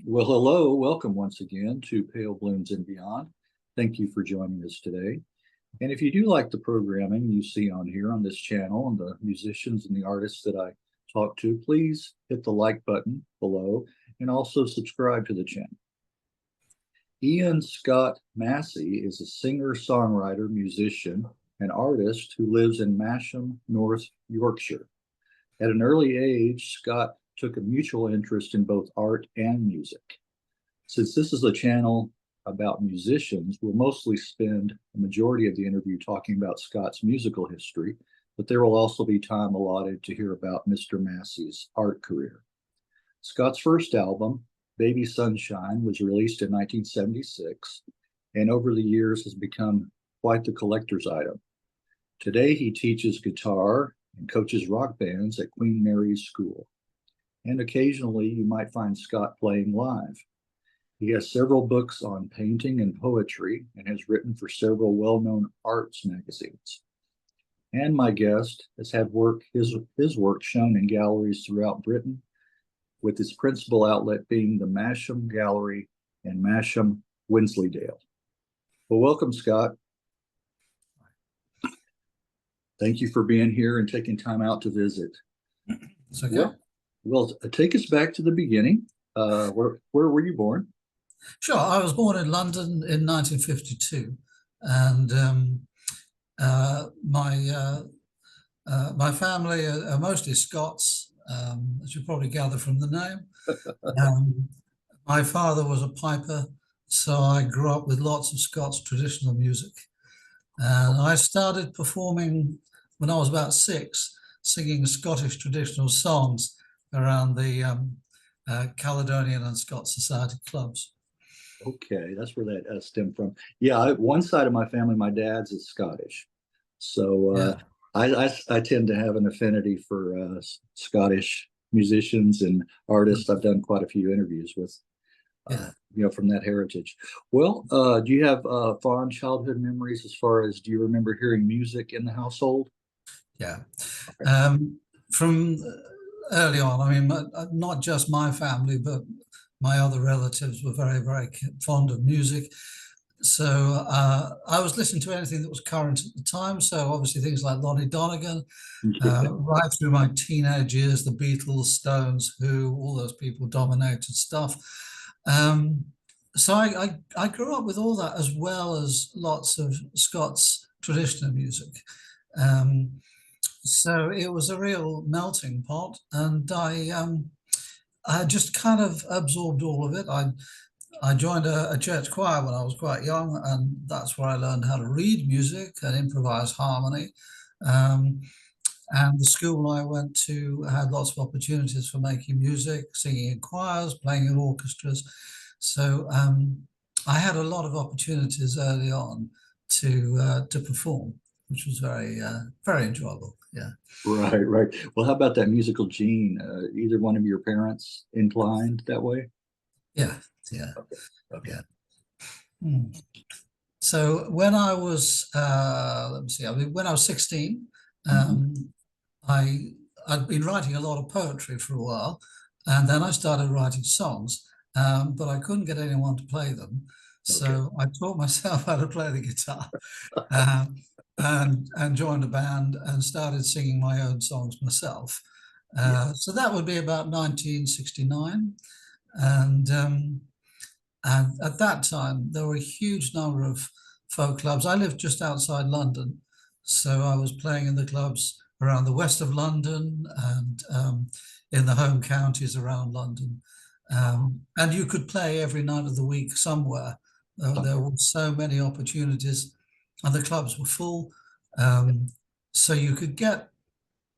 Well, hello, welcome once again to Pale Blooms and Beyond. Thank you for joining us today. And if you do like the programming you see on here on this channel and the musicians and the artists that I talk to, please hit the like button below and also subscribe to the channel. Ian Scott Massie is a singer, songwriter, musician, and artist who lives in Masham, North Yorkshire. At an early age, Scott took a mutual interest in both art and music. Since this is a channel about musicians, we'll mostly spend a majority of the interview talking about Scott's musical history, but there will also be time allotted to hear about Mr. Massie's art career. Scott's first album, Baby Sunshine, was released in 1976, and over the years has become quite the collector's item. Today, he teaches guitar and coaches rock bands at Queen Mary's School. And occasionally, you might find Scott playing live. He has several books on painting and poetry and has written for several well-known arts magazines. And my guest has had his work shown in galleries throughout Britain, with his principal outlet being the Masham Gallery in Masham, Wensleydale. Well, welcome, Scott. Thank you for being here and taking time out to visit. It's okay. Well, take us back to the beginning. Where were you born? Sure. I was born in London in 1952, and my family are mostly Scots, as you probably gather from the name. My father was a piper, so I grew up with lots of Scots traditional music. And I started performing when I was about 6, singing Scottish traditional songs around the Caledonian and Scots Society clubs. Okay, that's where that stemmed from. Yeah, one side of my family, my dad's is Scottish, so Yeah. I tend to have an affinity for Scottish musicians and artists. I've done quite a few interviews with, Yeah. from that heritage. Well, do you have fond childhood memories as far as, do you remember hearing music in the household? Yeah. From early on, I mean, not just my family, but my other relatives were very, very fond of music. So I was listening to anything that was current at the time. So obviously things like Lonnie Donegan, right through my teenage years, the Beatles, Stones, Who, all those people dominated stuff. So I grew up with all that, as well as lots of Scots traditional music. So it was a real melting pot, and I just kind of absorbed all of it. I joined a church choir when I was quite young, and that's where I learned how to read music and improvise harmony. And the school I went to had lots of opportunities for making music, singing in choirs, playing in orchestras. So I had a lot of opportunities early on to perform, which was very enjoyable. Yeah. Right. Well, how about that musical gene? Either one of your parents inclined that way? Yeah. Okay. Yeah. So when I was, let me see, when I was 16, I'd been writing a lot of poetry for a while, and then I started writing songs, but I couldn't get anyone to play them. So I taught myself how to play the guitar, and joined a band and started singing my own songs myself. So that would be about 1969, and at that time there were a huge number of folk clubs. I lived just outside London, so I was playing in the clubs around the west of London and in the home counties around London. And you could play every night of the week somewhere. There were so many opportunities, and the clubs were full. So you could get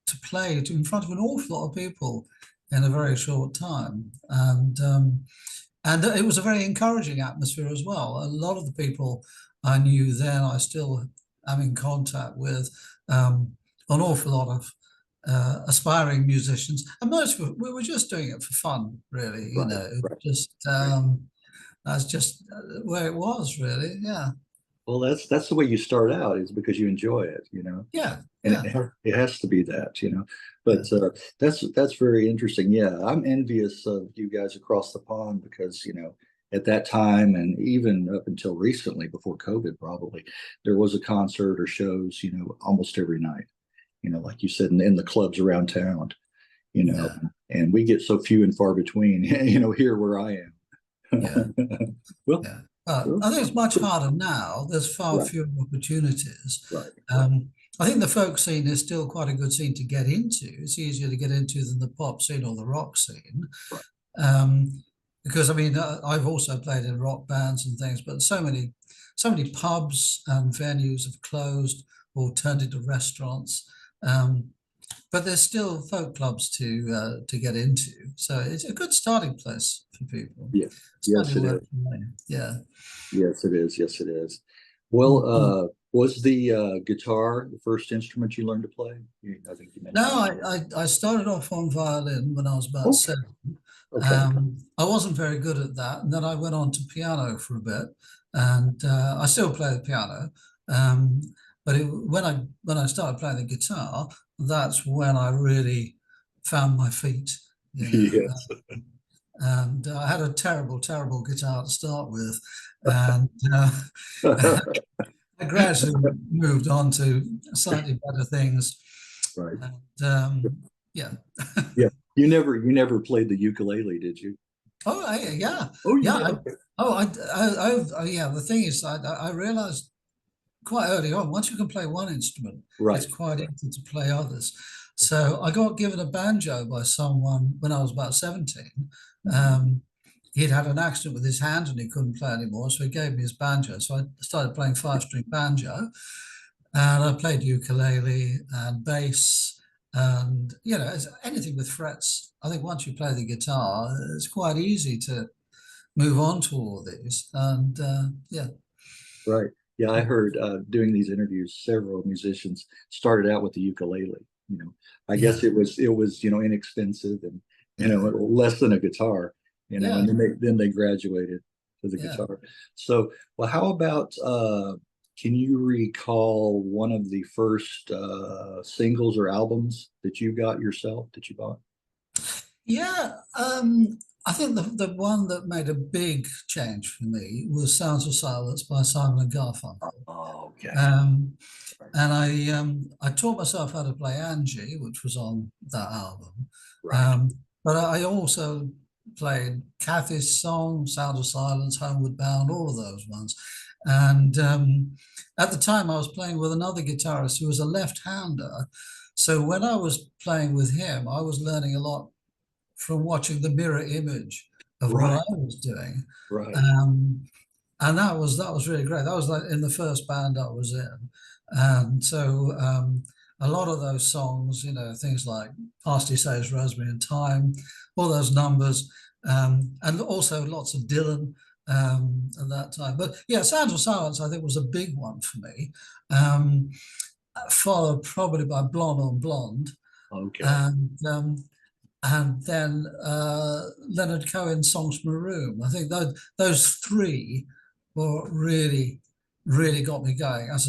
to play in front of an awful lot of people in a very short time. And it was a very encouraging atmosphere as well. A lot of the people I knew then, I still am in contact with. An awful lot of aspiring musicians, and most of we were just doing it for fun, really. Just that's just where it was, really. Yeah. Well, that's the way you start out, is because you enjoy it, Yeah, and yeah, it has to be that. yeah, But that's very interesting. Yeah, I'm envious of you guys across the pond because at that time and even up until recently, before COVID, probably there was a concert or shows almost every night. Like you said, in the clubs around town. You know, yeah, and we get so few and far between. Here where I yeah, am. Well, yeah. well, I think it's much harder now. There's far right, fewer opportunities. right, Um, I think the folk scene is still quite a good scene to get into. It's easier to get into than the pop scene or the rock scene. right. Because I mean, I've also played in rock bands and things, but so many pubs and venues have closed or turned into restaurants. Um, but there's still folk clubs to get into, so it's a good starting place for people. Yeah. Yes, Certainly it worth is. trying. Yeah. Yes, it is. Yes, it is. Well, Mhm. was the guitar the first instrument you learned to play? I think you No, mentioned that. I started off on violin when I was about Okay. 7. Okay. I wasn't very good at that, and then I went on to piano for a bit, and I still play the piano. Um, but when I started playing the guitar, that's when I really found my feet. You know, Yes. and I had a terrible, terrible guitar to start with, and I gradually moved on to slightly better things, Right. and yeah. Yeah. You never played the ukulele, did you? Oh, yeah, Oh, you yeah. did. Okay. Yeah. The thing is, I realized quite early on, once you can play one instrument, it's Right. quite easy to play others. So I got given a banjo by someone when I was about 17. Mhm. Um, he'd had an accident with his hand and he couldn't play anymore, so he gave me his banjo. So I started playing 5-string banjo, and I played ukulele and bass, and anything with frets. I think once you play the guitar, it's quite easy to move on to all these. And yeah, Right. Yeah, I heard doing these interviews, several musicians started out with the ukulele. You know, I yeah, guess it was inexpensive and yeah, less than a guitar. yeah, And then they graduated to the yeah. guitar. So, well, how about can you recall one of the first singles or albums that you got yourself that you bought? Yeah, I think the one that made a big change for me was Sounds of Silence by Simon and Garfunkel. Oh, okay. Um, Right. and I taught myself how to play Angie, which was on that album. Right. Um, but I also played Kathy's song, Sound of Silence, Homeward Bound, all of those ones. And at the time, I was playing with another guitarist who was a left-hander. So when I was playing with him, I was learning a lot from watching the mirror image of what Right. I was doing. Right. Um, and that was really great. That was like in the first band I was in, and so a lot of those songs, things like "Parsley, Sage, Rosemary, and Thyme," all those numbers, and also lots of Dylan at that time. But yeah, "Sounds of Silence" I think was a big one for me, um, followed probably by "Blonde on Blonde," Okay. and then Leonard Cohen's "Songs from a Room." I think those three were really, really got me going and as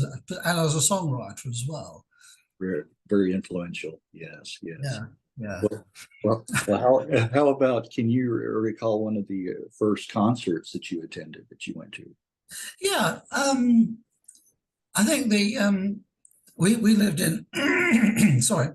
a songwriter as well. Very, very influential. Yes. Yes. Yeah, yeah, Well, how about can you recall one of the first concerts that you attended that you went to? yeah. I think we lived in sorry,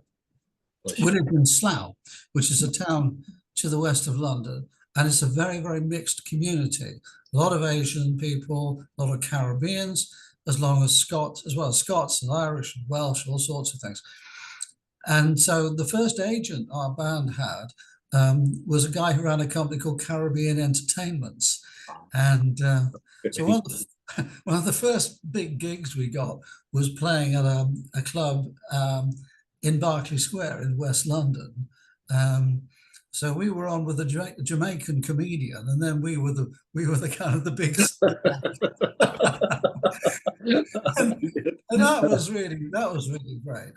Bless we you. lived in Slough, which is a town to the west of London, and it's a very, very mixed community. A lot of Asian people, a lot of Caribbeans, as long as Scots, as well as Scots and Irish and Welsh, all sorts of things. And so the first agent our band had was a guy who ran a company called Caribbean Entertainments. And so one of the first big gigs we got was playing at a club in Berkeley Square in West London. Um, so we were on with a Jamaican comedian, and then we were the kind of the big star. And that was really great.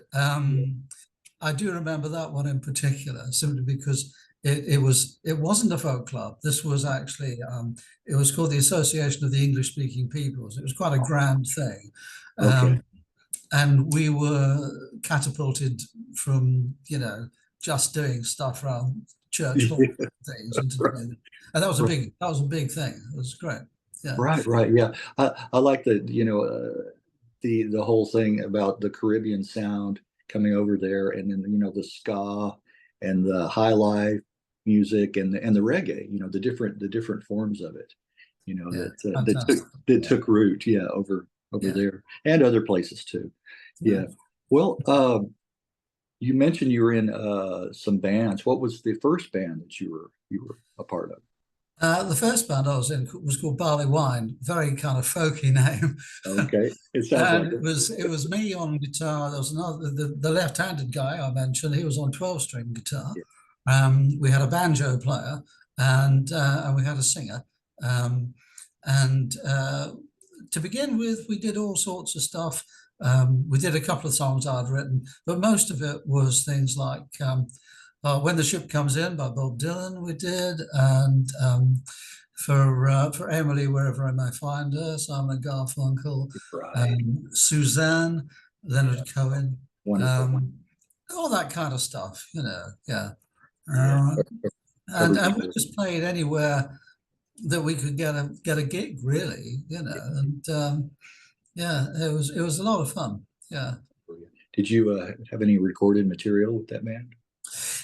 I do remember that one in particular, simply because it wasn't a folk club. This was actually it was called the Association of the English Speaking Peoples. It was quite a grand thing. Okay. And we were catapulted from, just doing stuff around church hall things into Right. and that was a big thing. It was great. Yeah. Right. Yeah. I like the, the whole thing about the Caribbean sound coming over there, and then, the ska and the high life music and the reggae, the different forms of it, Yeah. that took root, over Yeah. there and other places too. Yeah. Well, you mentioned you were in some bands. What was the first band that you were a part of? The first band I was in was called Barley Wine, very kind of folky name. Okay, it sounds And like it was me on guitar. There was another, the left-handed guy I mentioned. He was on 12-string guitar. it. We had a banjo player, and we had a singer. And to begin with, we did all sorts of stuff. We did a couple of songs I'd written, but most of it was things like When the Ship Comes In by Bob Dylan, we did, and for Emily, Wherever I May Find Her, Simon and Garfunkel, Right. Suzanne, Leonard Cohen, Wonderful. all that kind of stuff, yeah. Yeah. And we just played anywhere that we could get a gig, really, and yeah, it was a lot of fun. Yeah. Did you have any recorded material with that band?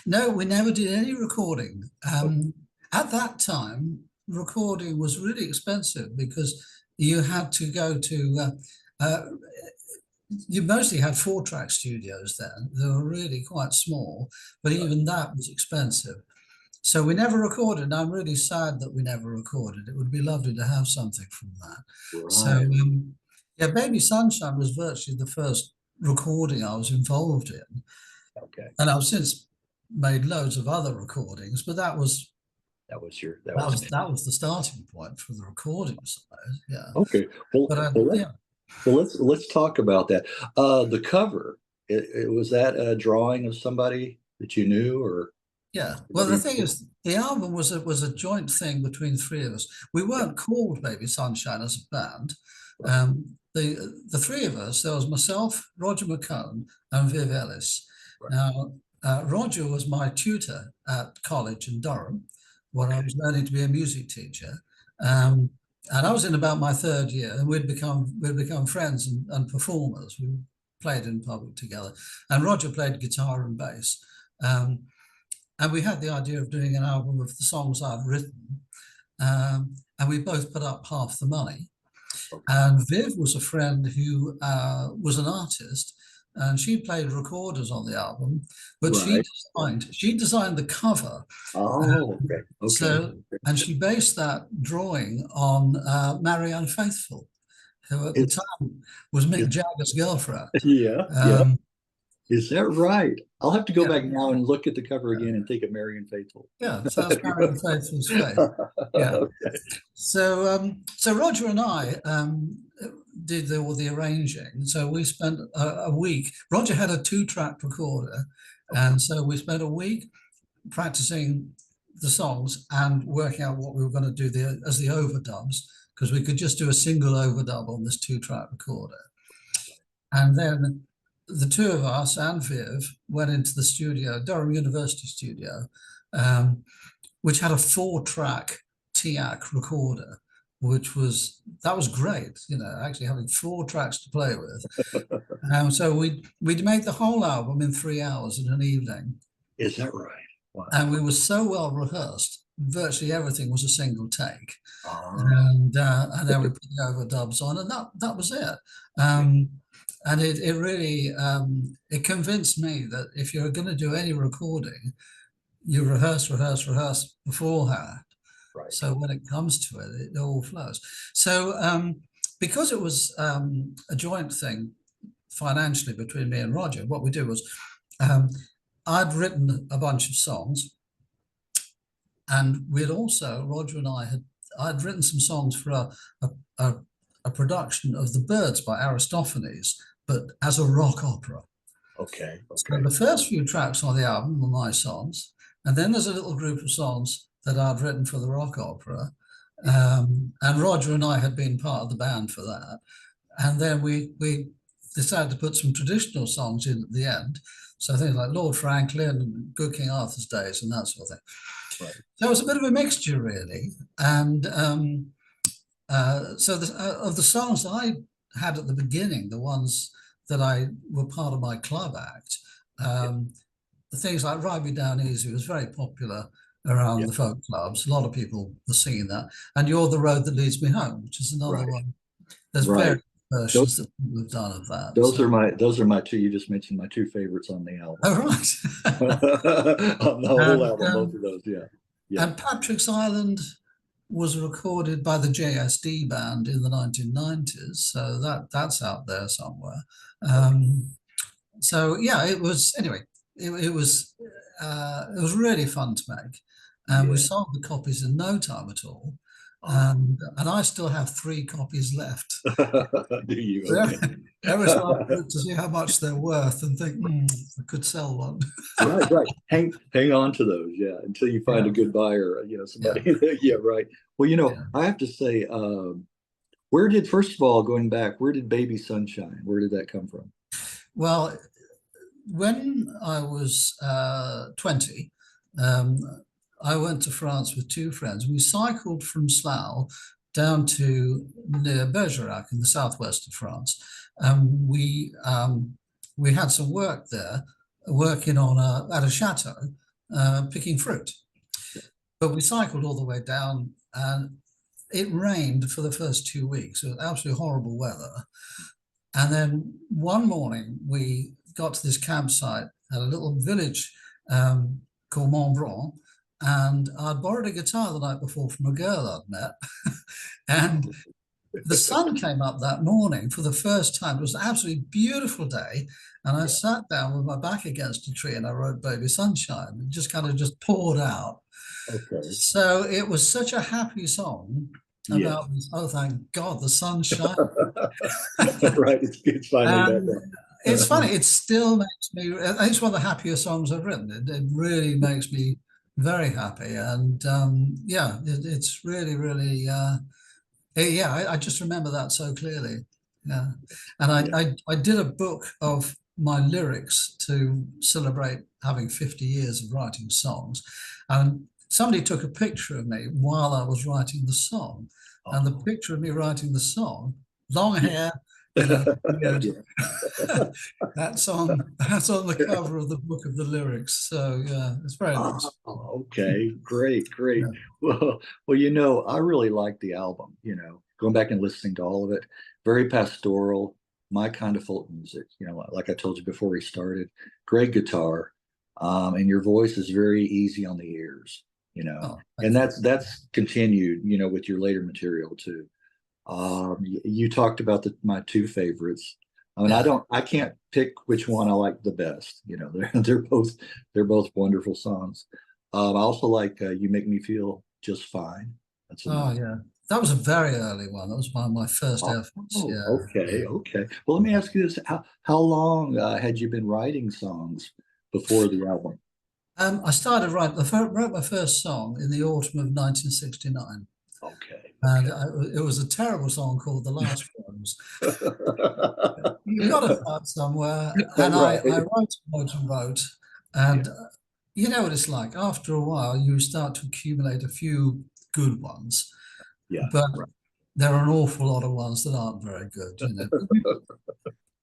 No, we never did any recording. At that time, recording was really expensive because you had to go to. You mostly had 4-track studios then. They were really quite small, but even that was expensive. So we never recorded, and I'm really sad that we never recorded. It would be lovely to have something from that. Right. So, yeah, Baby Sunshine was virtually the first recording I was involved in. Okay. And I've since made loads of other recordings, but that was the starting point for the recording side. Yeah. Okay. Well, let's talk about that. The cover, it was that a drawing of somebody that you knew, or? Yeah. Well, the thing is, the album was a joint thing between 3 of us. We weren't called Baby Sunshine as a band. The 3 of us, there was myself, Roger McCone, and Viv Ellis. Right. Now, Roger was my tutor at college in Durham, where I was learning to be a music teacher. And I was in about my 3rd year, and we'd become friends and performers. We played in public together. And Roger played guitar and bass. And we had the idea of doing an album of the songs I'd written. And we both put up half the money. And Viv was a friend who was an artist, and she played recorders on the album, but she designed the cover. Oh, okay. And she based that drawing on Marry Unfaithful, who at the time was Mick Jagger's girlfriend. Yeah. Is that right? I'll have to go back now and look at the cover again and think of Marry Unfaithful. Yeah, so that's Marry Unfaithful's face. Yeah. Okay. So Roger and I did all the arranging. So we spent a week. Roger had a 2-track recorder, and so we spent a week practicing the songs and working out what we were going to do as the overdubs, because we could just do a single overdub on this 2-track recorder. And then the 2 of us and Viv went into the studio, Durham University studio, which had a 4-track TIAC recorder, that was great, actually having 4 tracks to play with. So we'd made the whole album in 3 hours in an evening. Is that right? Wow. And we were so well rehearsed, virtually everything was a single take. Oh. And then we put the overdubs on, and that was it. And it really, it convinced me that if you're going to do any recording, you rehearse beforehand. Right. So when it comes to it, it all flows. So because it was a joint thing financially between me and Roger, what we did was I'd written a bunch of songs, and Roger and I'd written some songs for a production of The Birds by Aristophanes, but as a rock opera. Okay. So the first few tracks on the album were my songs, And then there's a little group of songs that I'd written for the rock opera. And Roger and I had been part of the band for that. And then we decided to put some traditional songs in at the end. So things like Lord Franklin, Good King Arthur's Days, and that sort of thing. Right. So it was a bit of a mixture, really. And so of the songs I had at the beginning, the ones that I were part of my club act, the things like Ride Me Down Easy was very popular around the folk clubs. A lot of people were singing that. And You're the Road That Leads Me Home, which is another one. There's various versions that people have done of that. Those are my two. You just mentioned my two favorites on the album. Oh, right. On the whole album, both of those, yeah. And Patrick's Island was recorded by the JSD band in the 1990s, so that's out there somewhere. So yeah, it was anyway. It was really fun to make, and we sold the copies in no time at all. And I still have 3 copies left. Do you? So every time I look to see how much they're worth and think, I could sell one. Right. Hang on to those, until you find a good buyer. Somebody. Right. Well, I have to say, first of all, going back, where did Baby Sunshine? Where did that come from? Well, when I was 20. I went to France with 2 friends. We cycled from Slough down to near Bergerac in the southwest of France. We had some work there, working on at a chateau, picking fruit. But we cycled all the way down, and it rained for the first 2 weeks. It was absolutely horrible weather. And then one morning we got to this campsite at a little village called Montbron. And I'd borrowed a guitar the night before from a girl I'd met. And the sun came up that morning for the first time. It was an absolutely beautiful day. And I sat down with my back against a tree and I wrote Baby Sunshine. It just kind of just poured out. Okay. So it was such a happy song about, oh, thank God, the sun shines. Right, it's finally back. It's funny, it still makes me, it's one of the happier songs I've written. It really makes me very happy, and it's really, really, I just remember that so clearly. Yeah, and I did a book of my lyrics to celebrate having 50 years of writing songs, and somebody took a picture of me while I was writing the song, and the picture of me writing the song, long hair. That's on the cover of the book of the lyrics. So it's very nice. Okay, great. Yeah. Well, I really like the album. Going back and listening to all of it, very pastoral, my kind of folk music. Like I told you before we started, great guitar, and your voice is very easy on the ears. And that's continued. With your later material too. You talked about my 2 favorites. I mean, I can't pick which one I like the best. They're both wonderful songs. I also like You Make Me Feel Just Fine. That was a very early one. That was one of my first efforts. Okay. Well, let me ask you this: how long had you been writing songs before the album? I started writing. I wrote my first song in the autumn of 1969. Okay. And it was a terrible song called The Last Rose. You've got to start somewhere. And I wrote. And you know what it's like. After a while, you start to accumulate a few good ones. But there are an awful lot of ones that aren't very good.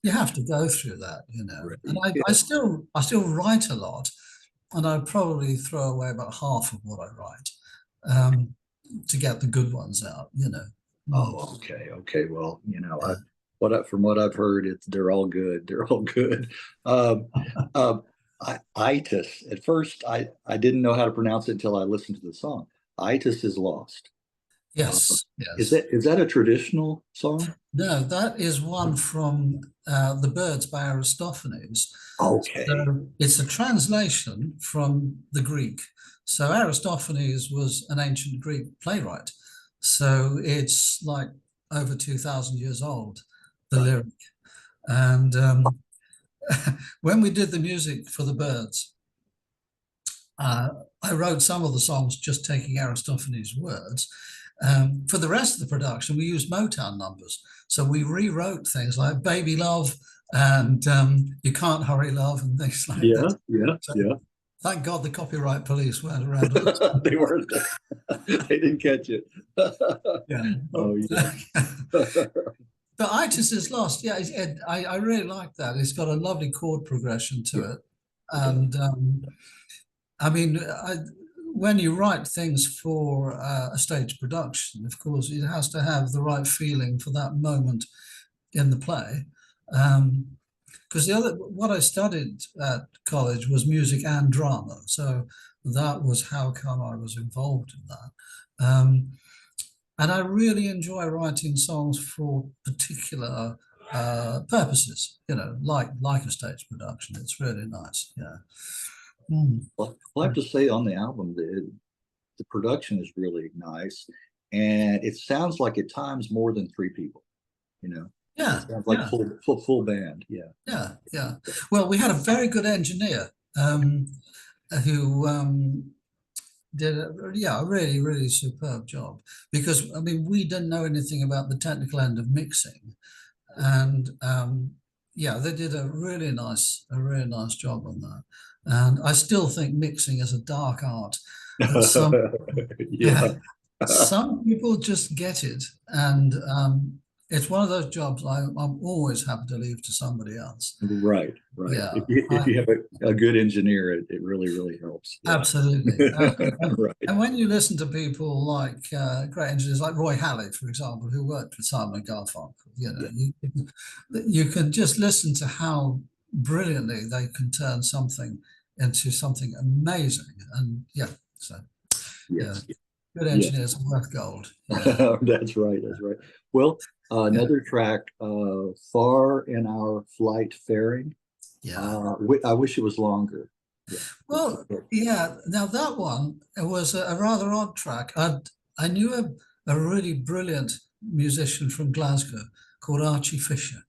You have to go through that, Right. And I still write a lot. And I probably throw away about half of what I write. To get the good ones out, Oh, okay. Well, from what I've heard, they're all good. They're all good. Itis. At first, I didn't know how to pronounce it until I listened to the song. Itis is lost. Yes. Is that a traditional song? No, that is one from The Birds by Aristophanes. Okay. So it's a translation from the Greek. So Aristophanes was an ancient Greek playwright. So it's like over 2,000 years old, the lyric. And when we did the music for The Birds, Uh, I wrote some of the songs just taking Aristophanes' words. For the rest of the production, we used Motown numbers. So we rewrote things like Baby Love and You Can't Hurry Love and things like Yeah, this. yeah, So yeah. thank God the copyright police weren't around at the time. They weren't there. They didn't catch it. Yeah. Oh, yeah. But Itis is Lost. Yeah, I really like that. It's got a lovely chord progression to Yeah, it. it does. And I mean, when you write things for a stage production, of course, it has to have the right feeling for that moment in the play. Because what I studied at college was music and drama. So that was how come I was involved in that. And I really enjoy writing songs for particular purposes, like a stage production. It's really nice. Yeah. Mm. Well, I have to say on the album, the production is really nice. And it sounds like at times more than three people, you know. It Yeah, sounds like yeah, full band. Yeah. yeah. Well, we had a very good engineer who did a really, really superb job because I mean we didn't know anything about the technical end of mixing, and yeah, they did a really nice job on that. And I still think mixing is a dark art that some Yeah. yeah, some people just get it, and it's one of those jobs I'm always happy to leave to somebody else. Right, right. Yeah, If you have a good engineer, it really helps. Yeah. absolutely. Right. And when you listen to people like great engineers like Roy Halley, for example, who worked with Simon and Garfunkel, Yeah. you can just listen to how brilliantly they can turn something into something amazing. And yeah, so yeah, Yes. good Yeah. engineers are worth gold. Yeah, That's right. That's right. Well, yeah, another track, Far in Our Flight Faring. yeah. I wish it was longer. Yeah. Well, yeah. Now that one it was a rather odd track. I knew a really brilliant musician from Glasgow called Archie Fisher,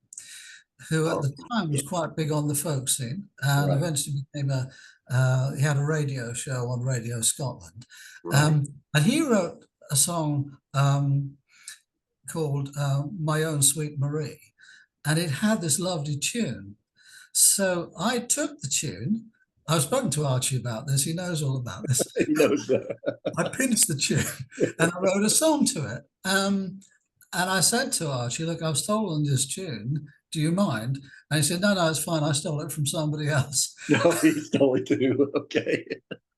who at Oh, the time was yeah. quite big on the folk scene, and Right. eventually became he had a radio show on Radio Scotland, Right. and he wrote a song called "My Own Sweet Marie," and it had this lovely tune. So I took the tune. I've spoken to Archie about this. He knows all about this. He knows that. I pinched the tune and I wrote a song to it. And I said to Archie, look, I've stolen this tune. Do you mind? And he said, no, it's fine. I stole it from somebody else. No, he's totally too. Okay.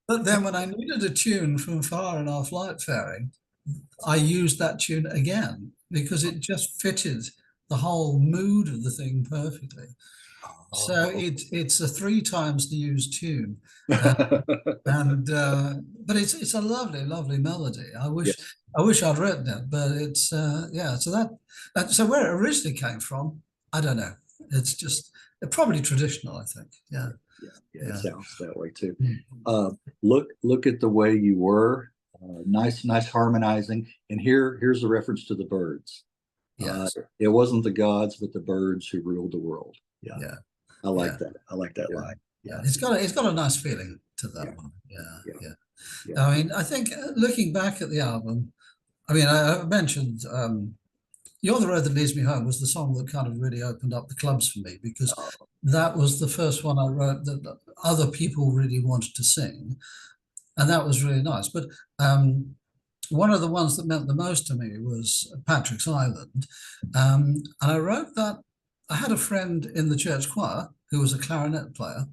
But then when I needed a tune from Far in Our Flight Faring, I used that tune again because it just fitted the whole mood of the thing perfectly. So Oh. it's a three times the used tune, uh, and but it's a lovely melody. Yes. I wish I'd written it, but it's yeah. So so where it originally came from, I don't know. It's just probably traditional, I think. Yeah, Yeah. Yeah. It yeah. sounds that way too. Mm. Look at the way you were. Nice harmonizing. And here's a reference to the birds. Uh, Yes, it wasn't the gods, but the birds who ruled the world. Yeah. yeah, I like yeah, that. I like that yeah, line. yeah. Yeah. It's got a nice feeling to Yeah. that one. Yeah, Yeah. yeah. Yeah. I mean, I think looking back at the album, I mean, I mentioned You're the Road That Leads Me Home was the song that kind of really opened up the clubs for me because Oh, that was the first one I wrote that other people really wanted to sing. And that was really nice. But one of the ones that meant the most to me was Patrick's Island. And I wrote that. I had a friend in the church choir who was a clarinet player,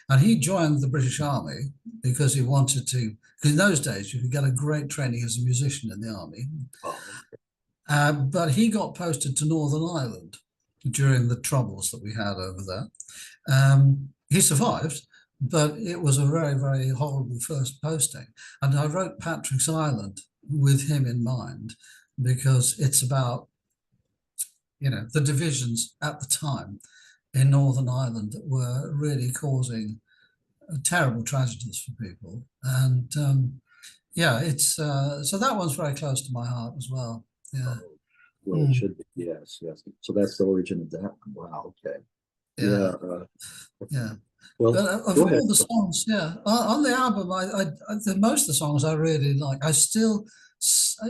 and he joined the British Army because he wanted to. Because in those days, you could get a great training as a musician in the army. oh, But he got posted to Northern Ireland during the troubles that we had over there. He survived, but it was a very horrible first posting. And I wrote Patrick's Island with him in mind because it's about, the divisions at the time in Northern Ireland that were really causing terrible tragedies for people. And yeah, it's so that one's very close to my heart as well. Yeah. oh. Well, it Mm. should be. Yes. Yes. So that's the origin of that. Wow. Okay. Yeah. Yeah, yeah. Well, But of go ahead. all the songs, yeah, on the album, most of the songs I really like. I still,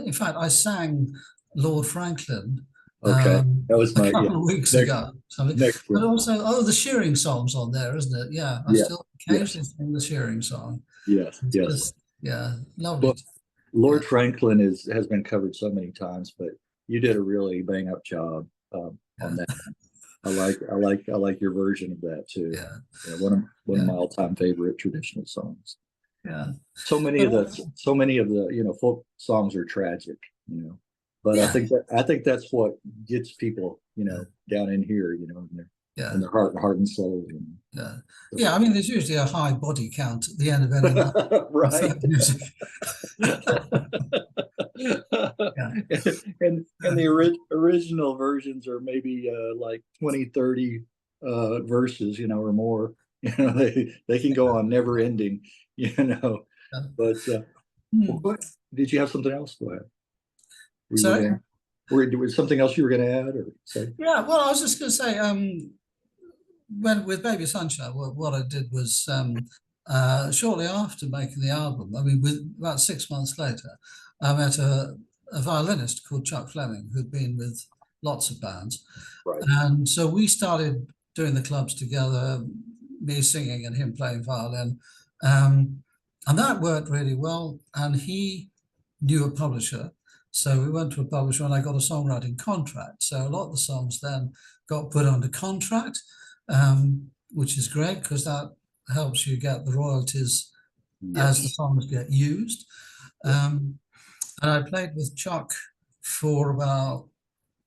in fact, I sang Lord Franklin Okay, that was a my, yeah, couple of weeks next ago. So, next but one. also, the shearing song's on there, isn't it? Yeah, I Yeah, still yes, occasionally sing the shearing song. yes, It's yes. just, yeah, lovely. Well, Yeah, Lord Franklin has been covered so many times, but you did a really bang up job on yeah, that. I like your version of that too. yeah, Yeah, one of yeah, my all-time favorite traditional songs. yeah. So many But of the folk songs are tragic, but I yeah, think that's what gets people, yeah, down in here, in yeah, their heart and soul. yeah, So. yeah. I mean, there's usually a high body count at the end of any night of Right. folk music. Yeah. And the original versions are maybe like 20, 30 verses, or more. They can go on never ending, you know. Yeah. But well, Hmm. go ahead. Did you have something else? Go ahead. We were Sorry. going. Was something else you were going to add or say? Yeah. Well, I was just going to say, when with Baby Sunshine, what I did was shortly after making the album. I mean, with about 6 months later, I met a violinist called Chuck Fleming who'd been with lots of bands, Right. and so we started doing the clubs together, me singing and him playing violin, um, and that worked really well. And he knew a publisher. So we went to a publisher and I got a songwriting contract. So a lot of the songs then got put under contract, which is great because that helps you get the royalties as the Yes. songs get used. Yeah. And I played with Chuck for about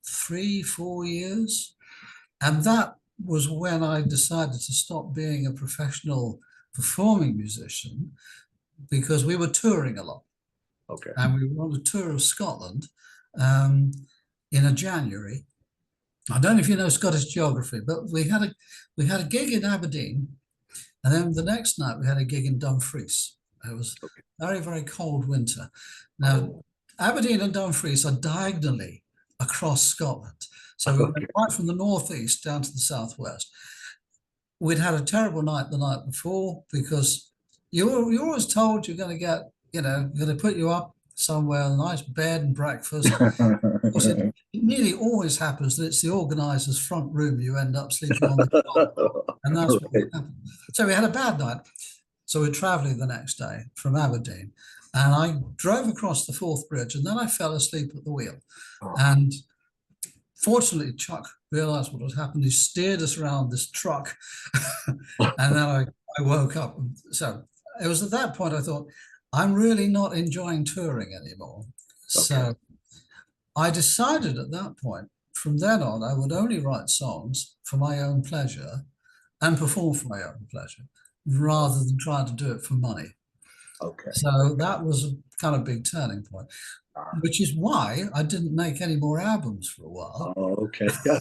3, 4 years. And that was when I decided to stop being a professional performing musician because we were touring a lot. Okay. And we were on a tour of Scotland um, in a January. I don't know if you know Scottish geography, but we had a gig in Aberdeen, and then the next night we had a gig in Dumfries. It was Okay. very, very cold winter. Now, Oh. Aberdeen and Dumfries are diagonally across Scotland. So we went Okay. right from the northeast down to the southwest. We'd had a terrible night the night before because you're always told you're going to get, going to put you up somewhere, a nice bed and breakfast. Of course, it nearly always happens that it's the organizer's front room you end up sleeping on the floor. And that's what Right. happened. So we had a bad night. So we're traveling the next day from Aberdeen. And I drove across the Forth Bridge and then I fell asleep at the wheel. Oh. And fortunately, Chuck realized what had happened. He steered us around this truck. And then I woke up. So it was at that point I thought, I'm really not enjoying touring anymore. Okay. So I decided at that point, from then on, I would only write songs for my own pleasure and perform for my own pleasure rather than trying to do it for money. Okay. So that was a kind of big turning point, Ah. which is why I didn't make any more albums for a while. Oh, okay. Yeah,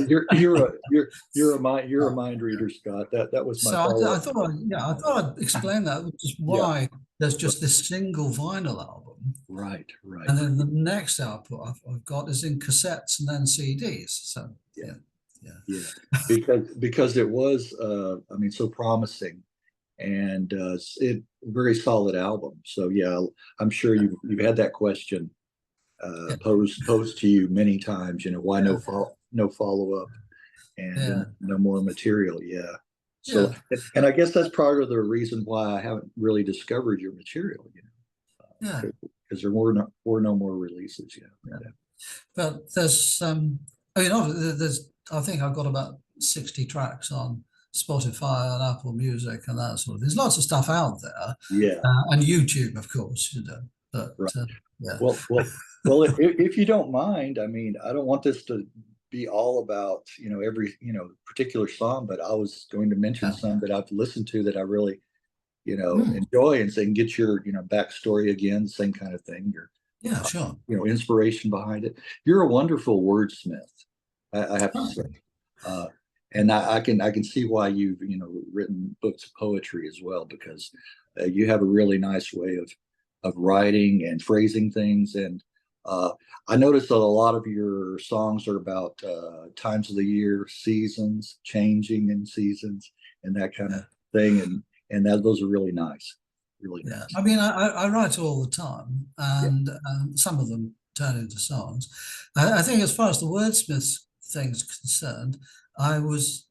you're a mind reader, Scott. That was my So I follow-up. thought, I thought I'd explain that, which is Yeah. why there's just this single vinyl album. Right. Right. And then the next output I've got is in cassettes and then CDs. So Yeah. yeah, yeah, Yeah. Because it was I mean, so promising, and it very solid album. So yeah, I'm sure you've had that question yeah, posed to you many times. Why yeah, no follow up and yeah, no more material? Yeah. So yeah, and I guess that's part of the reason why I haven't really discovered your material. yeah, Because there were no more releases. yeah. But there's I mean, there's I think I've got about 60 tracks on Spotify and Apple Music and that sort of. There's lots of stuff out there, Yeah. and YouTube, of course, But Right. yeah, Well, if you don't mind, I mean, I don't want this to be all about, every, particular song, but I was going to mention yeah, some that I've listened to that I really, mm, enjoy and say, and get your, backstory again, same kind of thing, your, yeah, sure. inspiration behind it. You're a wonderful wordsmith, I have to say. Uh, and I can see why you've, written books of poetry as well, because you have a really nice way of writing and phrasing things. And I noticed that a lot of your songs are about times of the year, seasons, changing in seasons, and that kind of thing, and that those are really nice, really Yeah, nice. I mean, I write all the time, and some of them turn into songs. I think, as far as the wordsmith thing's concerned, I was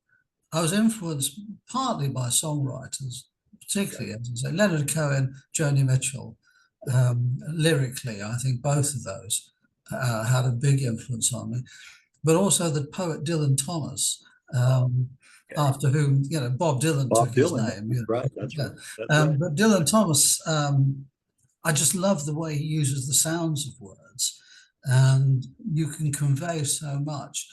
I was influenced partly by songwriters, particularly, as I say, Leonard Cohen, Joni Mitchell. Lyrically, I think both of those had a big influence on me, but also the poet Dylan Thomas, um, Okay. after whom, Bob Dylan took Bob his Dylan, name. that's right, that's Yeah. right, that's right. But Dylan Thomas, I just love the way he uses the sounds of words, and you can convey so much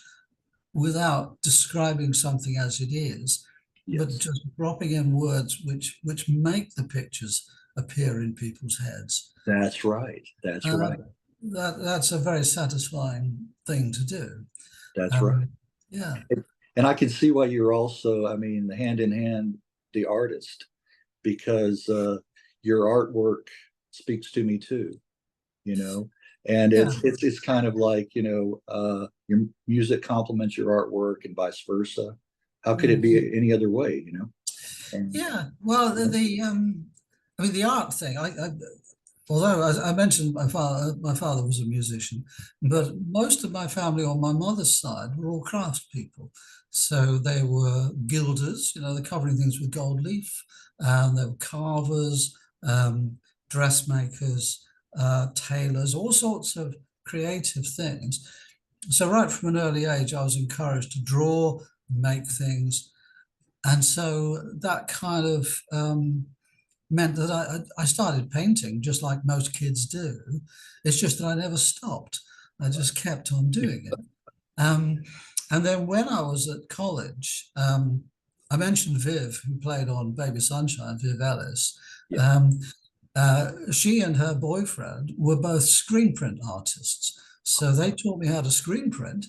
without describing something as it is, but Yes, just dropping in words which make the pictures appear in people's heads. that's right, that's Uh, right, that's a very satisfying thing to do. that's right. Um, yeah, And I can see why you're also, I mean, hand in hand, the artist, because your artwork speaks to me too, you know, and yeah, it's kind of like, your music complements your artwork and vice versa. How could it mm, be any other way, you know? And yeah. Well, I mean, the art thing. Although I mentioned my father was a musician, but most of my family on my mother's side were all craftspeople. So they were gilders, they're covering things with gold leaf, and they were carvers, dressmakers, tailors, all sorts of creative things. So right from an early age, I was encouraged to draw, make things, and so that kind of meant that I started painting just like most kids do. It's just that I never stopped. I just kept on doing it. Um, and then when I was at college, I mentioned Viv, who played on Baby Sunshine, Viv Ellis. yeah, Um, she and her boyfriend were both screen print artists. So they taught me how to screen print.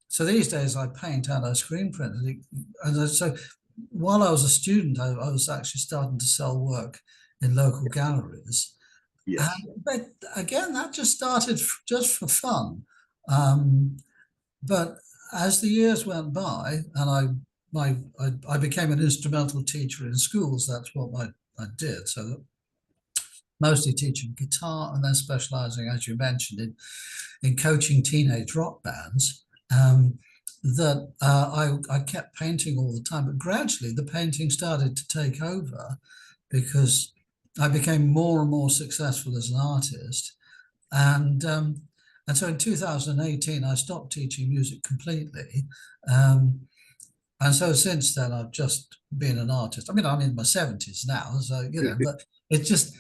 So these days I paint and I screen print. So while I was a student, I was actually starting to sell work in local galleries. yes, But again, that just started just for fun. Um, but as the years went by, and I became an instrumental teacher in schools. That's what I did. So mostly teaching guitar, and then specializing, as you mentioned, in coaching teenage rock bands. That I kept painting all the time, but gradually the painting started to take over because I became more and more successful as an artist. And and so in 2018, I stopped teaching music completely. Um, and so since then, I've just been an artist. I mean, I'm in my 70s now, so but it's just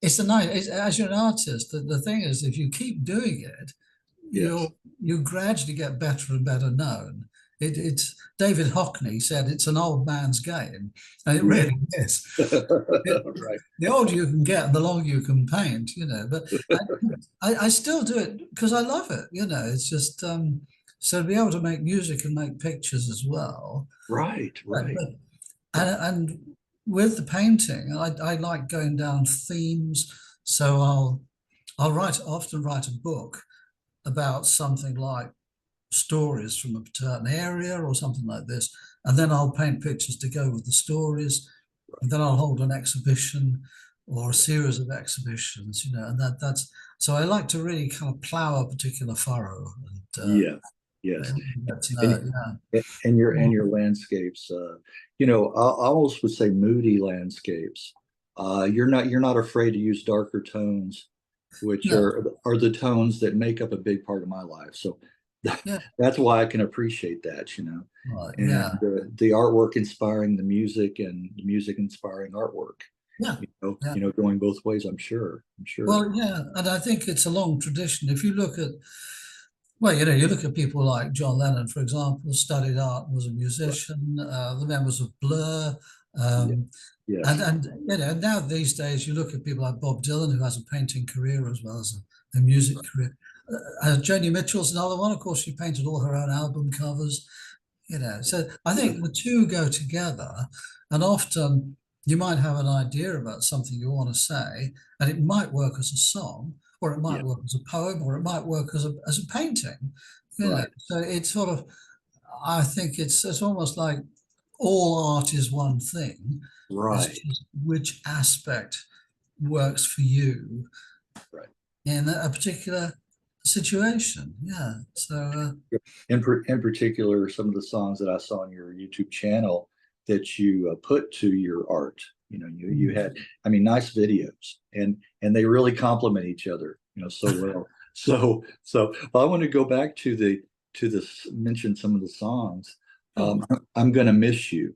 it's a nice, as you're an artist, the thing is, if you keep doing it, yes. you gradually get better and better known. It's David Hockney said it's an old man's game, and it Yeah. really is. It, Right. the older you can get, the longer you can paint, But I still do it because I love it. It's just so to be able to make music and make pictures as well. Right, right. But and with the painting, I like going down themes. So I'll often write a book about something like stories from a certain area or something like this, and then I'll paint pictures to go with the stories, and then I'll hold an exhibition or a series of exhibitions, and that's so I like to really kind of plow a particular furrow and Yes, yes. get to know And it. Yeah. and your landscapes, I almost would say moody landscapes. You're not afraid to use darker tones, which No, are the tones that make up a big part of my life. So yeah, that's why I can appreciate that. right, And yeah, the artwork inspiring the music and the music inspiring artwork. yeah, yeah. Going both ways. I'm sure. I'm sure. Well, yeah, and I think it's a long tradition. If you look at, well, you look at people like John Lennon, for example, studied art, was a Right. musician, the members of Blur, Yeah. um, Yes. and now these days you look at people like Bob Dylan, who has a painting career as well as a music career. Joni Mitchell's another one. Of course, she painted all her own album covers. So I Yeah. think the two go together, and often you might have an idea about something you want to say, and it might work as a song, or it might Yeah. work as a poem, or it might work as a painting. Right. So it's sort of, I think it's almost like all art is one thing. It's Right. just which aspect works for you Right. in a particular situation. Yeah. So In particular, some of the songs that I saw on your YouTube channel that you put to your art, you had, I mean, nice videos, and they really complement each other, so well. So I want to go back to mention some of the songs. I'm gonna miss you.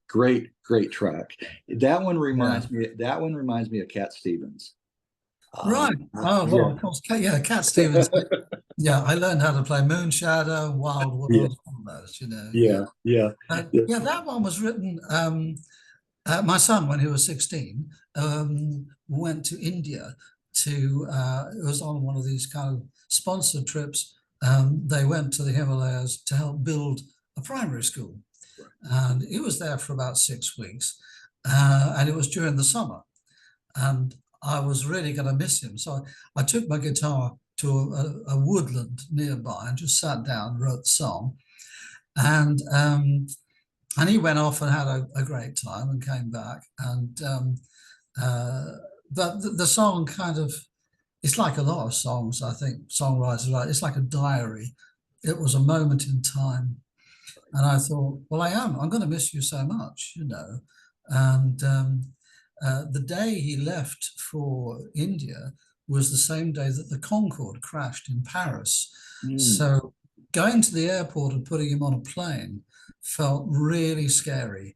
Great track. That one reminds me. That one reminds me of Cat Stevens. right. Oh well, of course. Yeah, Cat Stevens. Yeah, I learned how to play Moonshadow, Wild Yeah, World, all those. Yeah. yeah, yeah, yeah. Yeah, that one was written. My son, when he was 16, went to India to. It was on one of these kind of sponsored trips. They went to the Himalayas to help build a primary school, and he was there for about 6 weeks, and it was during the summer, and I was really going to miss him. So I took my guitar to a woodland nearby and just sat down and wrote the song. And he went off and had a great time and came back. But the song kind of, it's like a lot of songs, I think, songwriters write. It's like a diary. It was a moment in time. And I thought, well, I'm going to miss you so much, And the day he left for India was the same day that the Concorde crashed in Paris. So going to the airport and putting him on a plane felt really scary,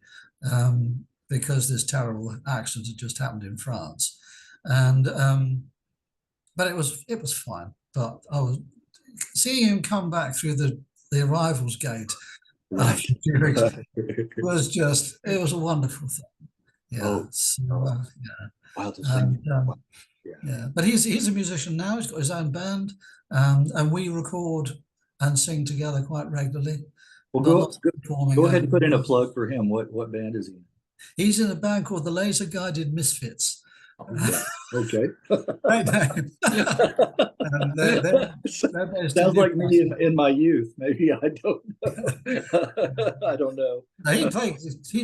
because this terrible accident had just happened in France. And but it was fine. But I was seeing him come back through the arrivals gate Right. it was a wonderful thing. Yeah. Oh, So, yeah. wow, Yeah. But he's a musician now. He's got his own band, and we record and sing together quite regularly. Well, Not performing. go ahead and put in a plug for him. What band is he in? He's in a band called the Laser Guided Misfits. Okay. Right name. And they're Sounds like me in my youth. Maybe I don't know. I don't know. He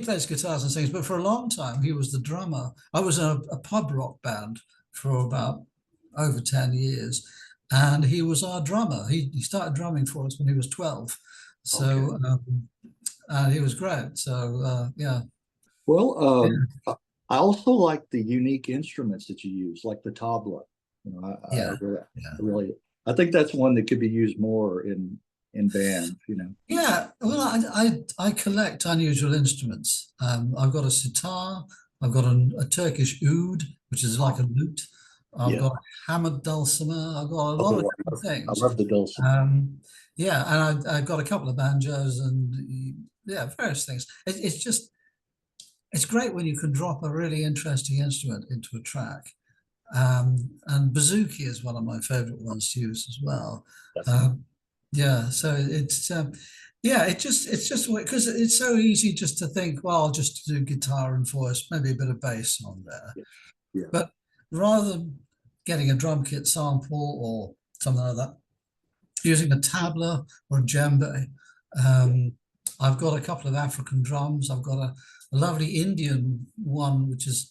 plays guitars and sings, but for a long time he was the drummer. I was in a pub rock band for about over 10 years, and he was our drummer. He started drumming for us when he was 12. So and he was great. So yeah. Well, I also like the unique instruments that you use, like the tabla. I think that's one that could be used more in bands. Yeah, well, I collect unusual instruments. I've got a sitar. I've got a Turkish oud, which is like a lute. I've got a hammered dulcimer. I've got a lot of different things. I love the dulcimer. Yeah, and I've got a couple of banjos and various things. It's great when you can drop a really interesting instrument into a track. And bouzouki is one of my favorite ones to use as well. Yeah, so it's it's just because it's so easy just to think, well, I'll just do guitar and voice, maybe a bit of bass on there. Yeah. But rather than getting a drum kit sample or something like that, using a tabla or a djembe, I've got a couple of African drums. I've got a lovely Indian one, which is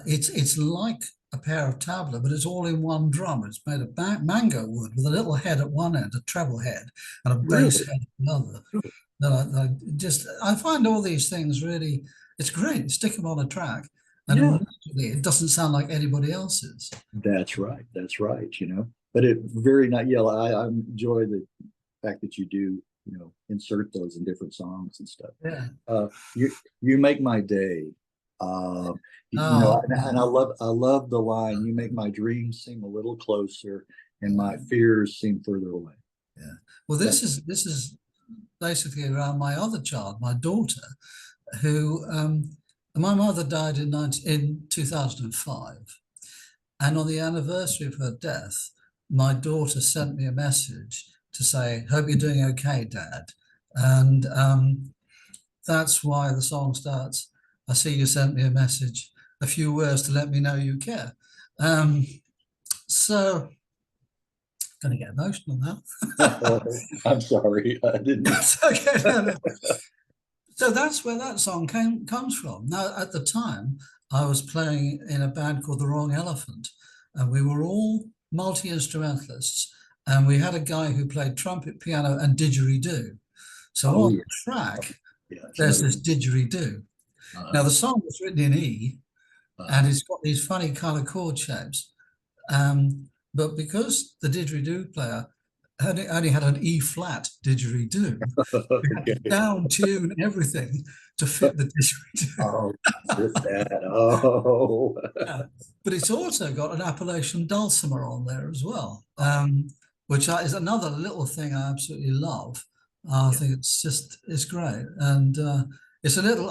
it's like a pair of tabla, but it's all in one drum. It's made of mango wood with a little head at one end, a treble head, and a bass head at the other. I find all these things really, it's great. Stick them on a track, and immediately it doesn't sound like anybody else's. That's right. But it very not. Yeah, I enjoy the fact that you do insert those in different songs and stuff. Yeah. You make my day. And I love the line, "You make my dreams seem a little closer and my fears seem further away." Yeah. Well, this is basically around my other child, my daughter, who my mother died in 2005, and on the anniversary of her death, my daughter sent me a message to say, "Hope you're doing okay, Dad," and that's why the song starts. I see you sent me a message, a few words to let me know you care. So going to get emotional now. I'm sorry, I didn't. It's okay. No. So that's where that song comes from. Now, at the time, I was playing in a band called The Wrong Elephant, and we were all multi-instrumentalists, and we had a guy who played trumpet, piano, and didgeridoo. So Oh, on yeah. the track, Yeah, there's this didgeridoo. Now, the song was written in E, and it's got these funny kind of chord shapes. But because the didgeridoo player only had an E flat didgeridoo, we had to down tune everything to fit the didgeridoo. Oh, just that. Oh. Yeah. But it's also got an Appalachian dulcimer on there as well, which is another little thing I absolutely love. I think it's great, and it's a little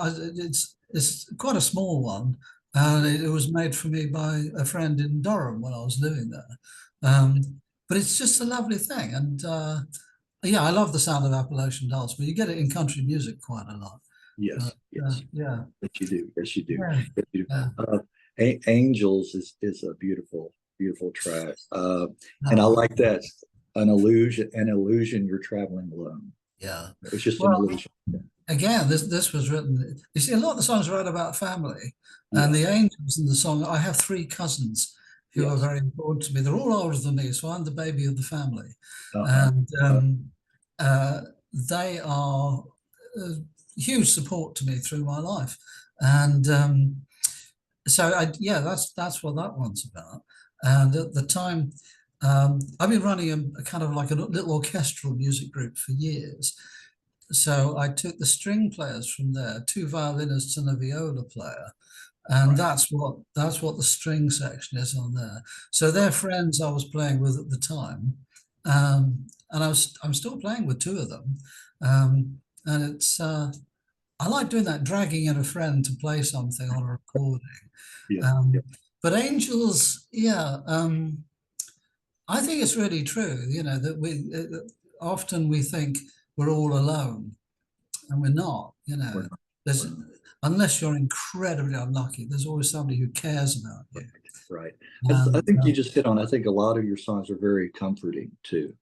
it's quite a small one, and it was made for me by a friend in Durham when I was living there. But it's just a lovely thing, and yeah, I love the sound of Appalachian dulcimer. You get it in country music quite a lot. Yes, yes. Yeah. Yes, you do. Yes, you do. Yeah. Yes, you do. Yeah. Angels is a beautiful, beautiful track. And I like that an illusion you're traveling alone. Yeah. It's just an illusion. Again, this was written. You see, a lot of the songs are write about family, and the angels in the song. I have three cousins who are very important to me. They're all older than me, so I'm the baby of the family, and they are huge support to me through my life. And so, that's what that one's about. And at the time, I've been running a kind of like a little orchestral music group for years. So I took the string players from there, two violinists and a viola player, and that's what the string section is on there. So they're friends I was playing with at the time, and I'm still playing with two of them, and it's I like doing that, dragging in a friend to play something on a recording. But Angels, I think it's really true. You know that often we think we're all alone, and we're not. You know, unless you're incredibly unlucky, there's always somebody who cares about you. Right. I think you just hit on. I think a lot of your songs are very comforting too.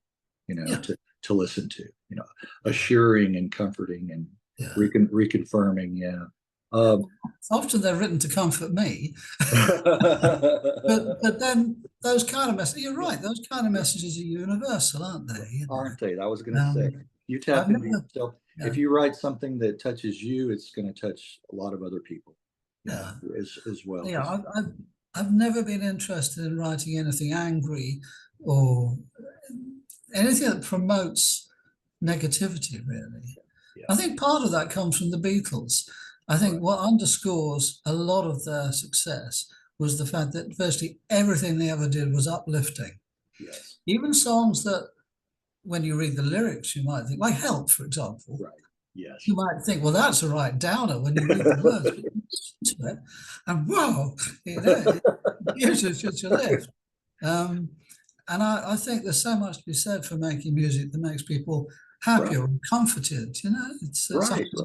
You know, to listen to. You know, assuring and comforting and reconfirming. Yeah. Often they're written to comfort me, but then those kind of messages. You're right; those kind of messages are universal, aren't they? You know? Aren't they? I was going to say, you tap into yourself. If you write something that touches you, it's going to touch a lot of other people. As well. Yeah, I've never been interested in writing anything angry or anything that promotes negativity. Really, I think part of that comes from the Beatles. I think what underscores a lot of their success was the fact that virtually everything they ever did was uplifting. Yes. Even songs that, when you read the lyrics, you might think, like Help, for example. Right. Yes. You might think, well, that's a right downer when you read the words, but you listen to it, and whoa, it gives you such a lift. And I think there's so much to be said for making music that makes people happier and comforted. You know, it's a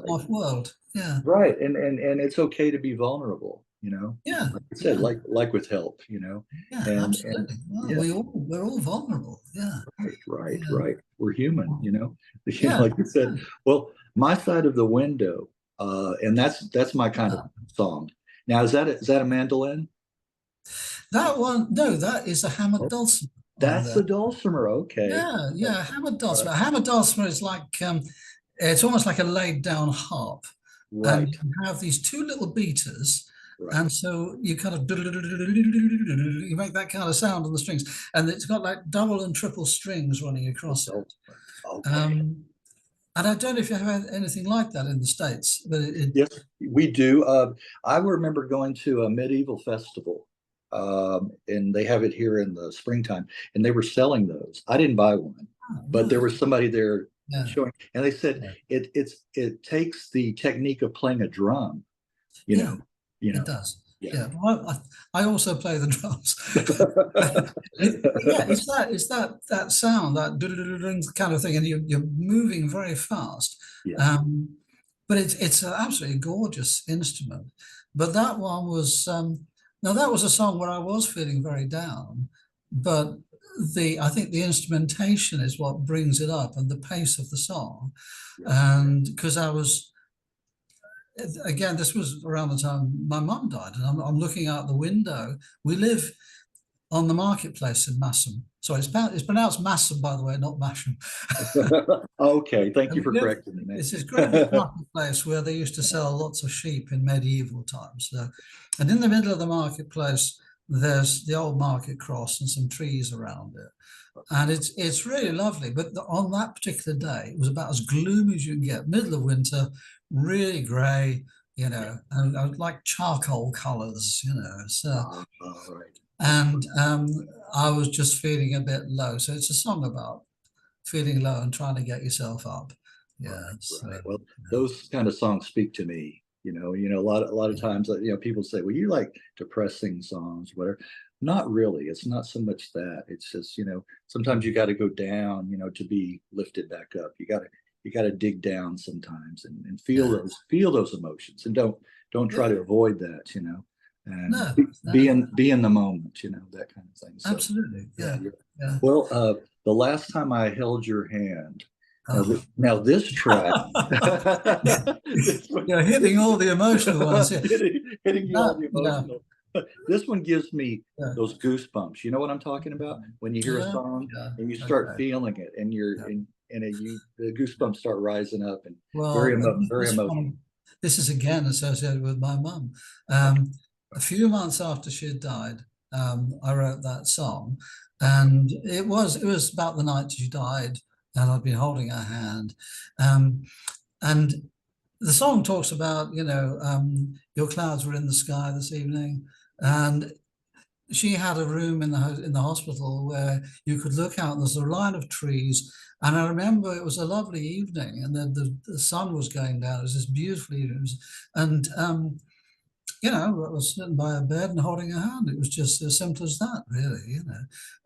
tough world. Yeah. Right. And it's okay to be vulnerable, you know. Yeah. Like I said, like with Help, you know. Yeah, absolutely. We're all vulnerable. Yeah. Right. We're human, you know. Like you said. Well, My Side of the Window, and that's my kind of song. Now, is that a mandolin? That one, no, that is a hammered dulcimer. That's the dulcimer. Okay. Yeah, hammered dulcimer. Hammered dulcimer is like it's almost like a laid down harp. Right. And you have these two little beaters, and so you kind of you make that kind of sound on the strings, and it's got like double and triple strings running across it. Okay. And I don't know if you have anything like that in the States, but yes, we do. I remember going to a medieval festival, and they have it here in the springtime, and they were selling those. I didn't buy one, but there was somebody there showing, and they said it takes the technique of playing a drum. You know, it does. Yeah. Well, I also play the drums. It's that sound, that kind of thing, and you're moving very fast. But it's an absolutely gorgeous instrument. But that one was now that was a song where I was feeling very down, but I think the instrumentation is what brings it up, and the pace of the song. Yeah. And because again, this was around the time my mum died, and I'm looking out the window. We live on the marketplace in Masham. So it's pronounced Masham, by the way, not Masham. Okay, thank And you we for live, correcting me, man. it's this great big marketplace where they used to sell lots of sheep in medieval times. And in the middle of the marketplace, there's the old market cross and some trees around it. And it's really lovely. But on that particular day, it was about as gloomy as you can get, middle of winter, really grey, and like charcoal colours, So, All right. and I was just feeling a bit low. So it's a song about feeling low and trying to get yourself up. Right, Yeah. So, right. Well, those kind of songs speak to me. A lot of times, people say, "Well, you like depressing songs, whatever." Not really. It's not so much that. It's just, sometimes you got to go down, to be lifted back up. You got to dig down sometimes and feel yeah. those emotions, and don't try Yeah. to avoid that, and No, be in the moment, that kind of thing. So absolutely. yeah, Yeah. yeah. Yeah. Well, the last time I held your hand, Oh. now this track, this one, You're hitting all the emotional ones. Yeah. hitting you all That, the yeah. emotional. This one gives me Yeah. those goosebumps. You know what I'm talking about? When you hear a Yeah. song Yeah. and you start Okay. feeling it, and Yeah. the goosebumps start rising up, and Well, very emotional. this is again associated with my mum. Okay. A few months after she had died, I wrote that song, and it was about the night she died, and I'd been holding her hand, um, and the song talks about your clouds were in the sky this evening, and she had a room in the hospital where you could look out. And there's a line of trees, and I remember it was a lovely evening, and the sun was going down. It was this beautiful evening, and I was sitting by her bed and holding her hand. It was just as simple as that, really.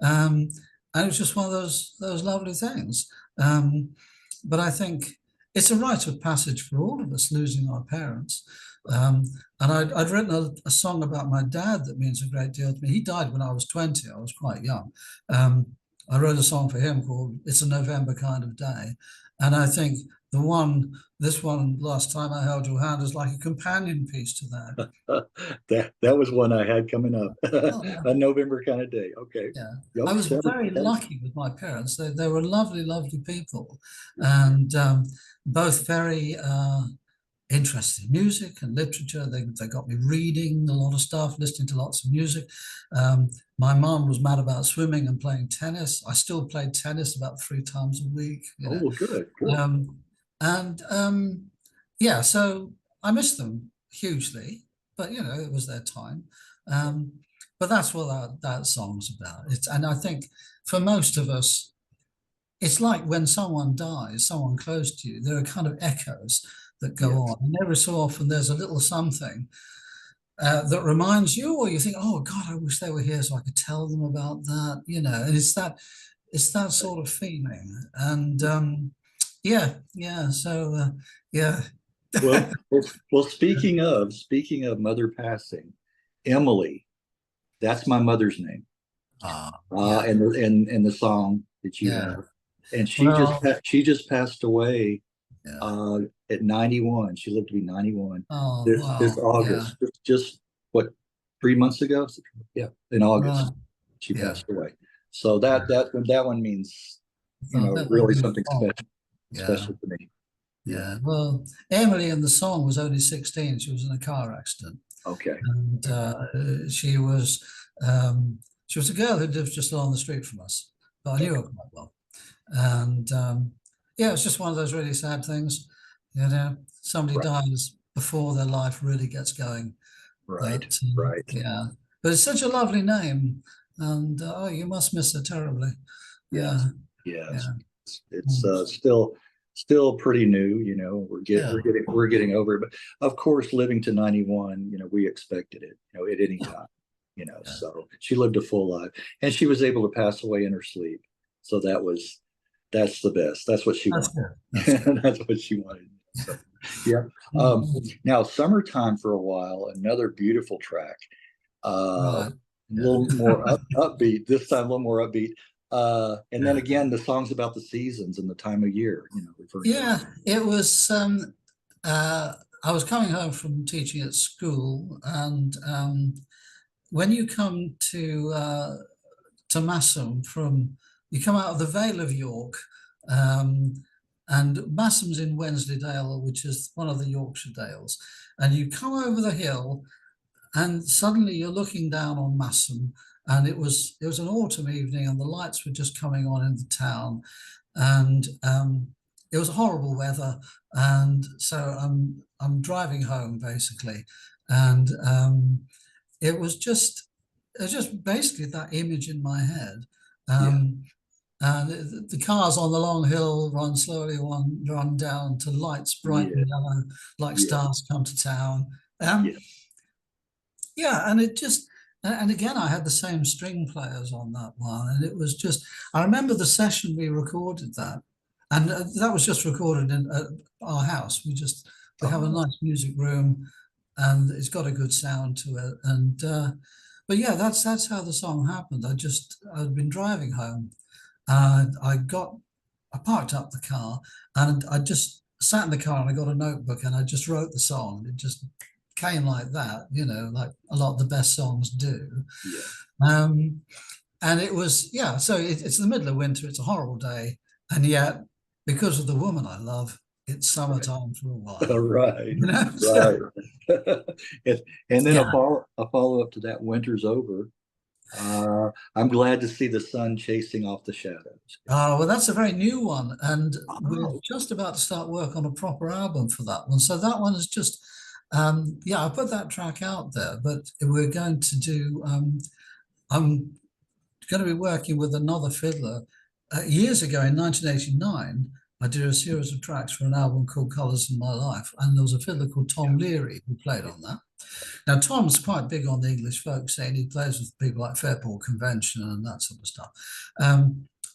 And it was just one of those lovely things. But I think it's a rite of passage for all of us losing our parents. And I'd written a song about my dad that means a great deal to me. He died when I was 20. I was quite young. I wrote a song for him called "It's a November Kind of Day," and I think this one, "Last Time I Held Your Hand," is like a companion piece to that. That was one I had coming up. Oh, yeah. A November kind of day. Okay. Yeah, I Yep. was very lucky with my parents. They were lovely, lovely people, and both very interested in music and literature. They got me reading a lot of stuff, listening to lots of music. My mom was mad about swimming and playing tennis. I still played tennis about 3 times a week. Oh, well, good, good. And yeah, so I miss them hugely, but it was their time. But that's what that song's about. And I think for most of us, it's like when someone dies, someone close to you, there are kind of echoes that go Yes. on. And every so often there's a little something that reminds you, or you think, oh God, I wish they were here so I could tell them about that, and it's that sort of feeling. And yeah. So yeah. Well, speaking of mother passing, Emily, that's my mother's name. Yeah, And the song that you yeah. have, and Well, she just passed away yeah. at 91. She lived to be 91 Oh, this wow. Yeah, August. Just what, 3 months ago? Yeah, in right. August she Yeah. passed away. So that one means Oh, that really means something a lot. Yeah, special to me. Yeah. yeah. Well, Emily in the song was only 16. She was in a car accident, Okay. and she was a girl who lived just along the street from us, but I knew her quite well. And yeah, it's just one of those really sad things. Somebody Right. dies before their life really gets going. Right. But Right. yeah, but it's such a lovely name, and oh, you must miss her terribly. Yes. Yeah, Yes. yeah, It's mm, still pretty new. We're get yeah, we're getting over it, but of course, living to 91, we expected it, at any yeah, time. yeah. So she lived a full life, and she was able to pass away in her sleep. So that's the best. That's what she That's wanted. good. That's good. That's what she wanted. So yeah. Mhm. Now, "Summertime" for a while, another beautiful track. Uh, Right. little more upbeat this time, a little more upbeat. And then again, the songs about the seasons and the time of year, referring Yeah, it was. I was coming home from teaching at school, and when you come to Masham you come out of the Vale of York, and Masham's in Wensleydale, which is one of the Yorkshire Dales, and you come over the hill, and suddenly you're looking down on Masham, and it was an autumn evening, and the lights were just coming on in the town, and it was horrible weather, and so I'm driving home basically, and it was just basically that image in my head. And the cars on the long hill run slowly, run down to lights bright and yellow, like stars come to town. Yeah, and it just, and again, I had the same string players on that one, and it was just, I remember the session we recorded that, and that was just recorded in our house. We have a nice music room, and it's got a good sound to it, and but yeah, that's how the song happened. I'd been driving home, and I parked up the car, and I just sat in the car, and I got a notebook, and I just wrote the song. It just came like that, like a lot of the best songs do. And it was, so it's the middle of winter, it's a horrible day, and yet because of the woman I love, it's summertime for a while. Right. And then a follow up to that, winter's over. I'm glad to see the sun chasing off the shadows. Oh, well, that's a very new one, and we're just about to start work on a proper album for that one. So that one is just, I put that track out there, but we're going to do, I'm going to be working with another fiddler. Years ago in 1989, I did a series of tracks for an album called Colours in My Life, and there was a fiddler called Tom Leary who played on that. Now, Tom's quite big on the English folk scene. He plays with people like Fairport Convention and that sort of stuff.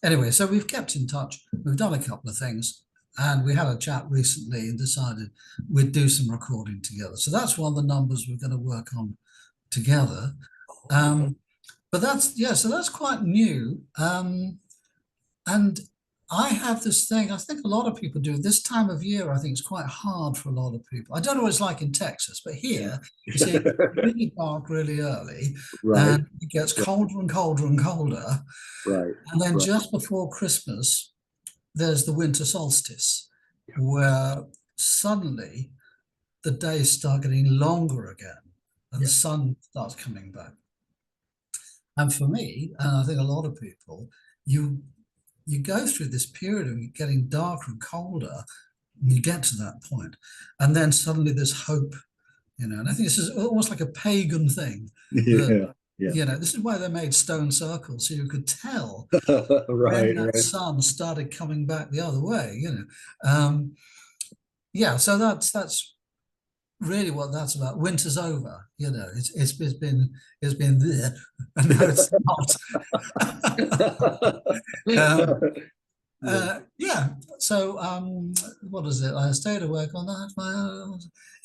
Anyway, so we've kept in touch. We've done a couple of things, and we had a chat recently and decided we'd do some recording together. So that's one of the numbers we're going to work on together. But so that's quite new. And I have this thing, I think a lot of people do, this time of year, I think it's quite hard for a lot of people. I don't know what it's like in Texas, but here, you see, it's really dark really early, and it gets colder and colder and colder. And then just before Christmas, there's the winter solstice, where suddenly the days start getting longer again, and the sun starts coming back. And for me, and I think a lot of people, you go through this period of getting darker and colder, and you get to that point, and then suddenly there's hope, and I think this is almost like a pagan thing. This is why they made stone circles, so you could tell when that sun started coming back the other way. So that's really what that's about. Winter's over, it's been there, and now it's not. So what is it? I stayed awake all night.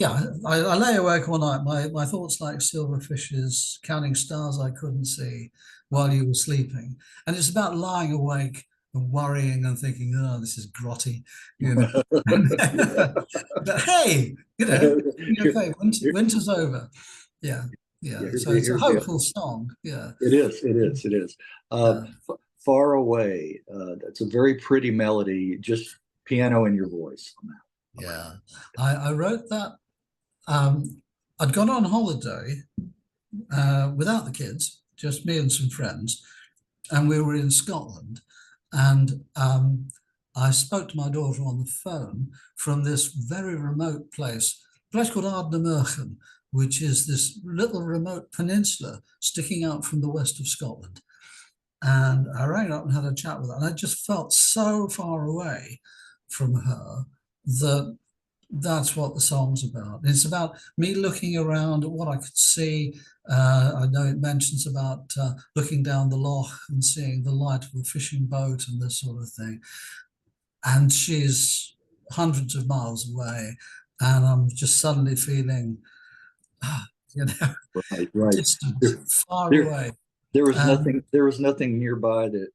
I lay awake all night. My thoughts like silver fishes, counting stars I couldn't see while you were sleeping. And it's about lying awake and worrying and thinking, oh, this is grotty, But hey, okay, winter's over. So it's a hopeful song. It is. Far Away. It's a very pretty melody, just piano in your voice. I wrote that. I'd gone on holiday without the kids, just me and some friends, and we were in Scotland, and I spoke to my daughter on the phone from this very remote place, a place called Ardnamurchan, which is this little remote peninsula sticking out from the west of Scotland. And I rang up and had a chat with her, and I just felt so far away from her that that's what the song's about. It's about me looking around at what I could see. I know it mentions about looking down the loch and seeing the light of a fishing boat and this sort of thing. And she's hundreds of miles away, and I'm just suddenly feeling, distant, far away. There was nothing nearby that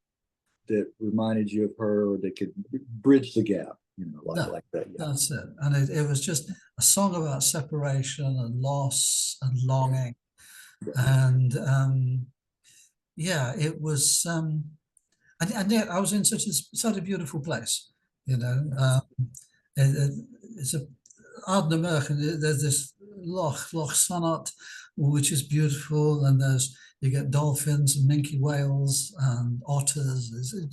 reminded you of her or that could bridge the gap, No, like that. Yeah. that's it. And it was just a song about separation and loss and longing. And yeah, it was, and yet I was in such a beautiful place, you know. It's a Ardnamurch, there's this Loch Sonnet, which is beautiful, and you get dolphins and minke whales and otters. It's a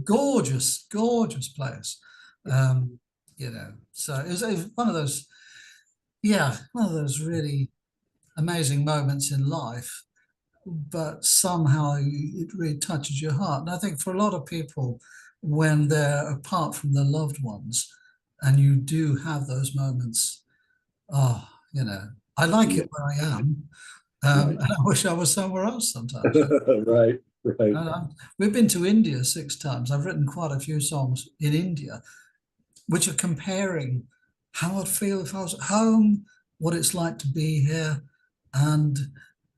gorgeous, gorgeous place. So it was one of those, yeah, one of those really amazing moments in life, but somehow it really touches your heart. And I think for a lot of people, when they're apart from their loved ones, and you do have those moments, oh, I like it where I am, and I wish I was somewhere else sometimes. Right, right. We've been to India 6 times. I've written quite a few songs in India, which are comparing how I'd feel if I was at home, what it's like to be here. And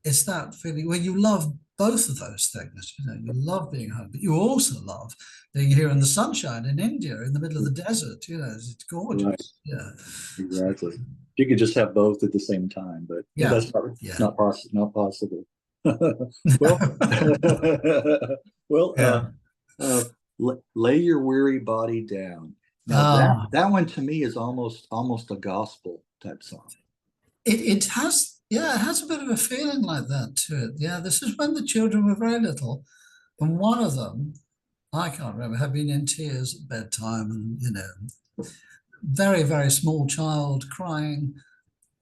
it's that feeling where you love both of those things. You love being home, but you also love being here in the sunshine in India, in the middle of the desert. It's gorgeous. Right. Yeah, exactly. You could just have both at the same time, but that's not possible. Lay your weary body down. Now that one to me is almost a gospel type song. It has, it has a bit of a feeling like that to it. Yeah, this is when the children were very little, and one of them, I can't remember, had been in tears at bedtime, and very, very small child crying,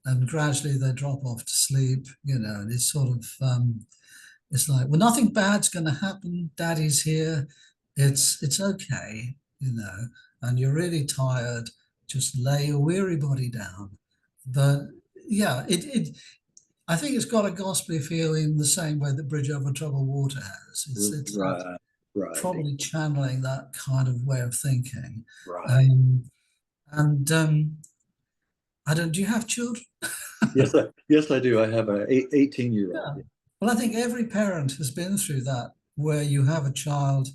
and gradually they drop off to sleep, and it's sort of it's like, well, nothing bad's going to happen. Daddy's here. It's okay, and you're really tired. Just lay your weary body down. But yeah, I think it's got a gospelly feel in the same way that Bridge Over Troubled Water has. It's right. Probably channeling that kind of way of thinking. Right. Do you have children? Yes, I do. I have an 18-year-old. Yeah. Well, I think every parent has been through that, where you have a child,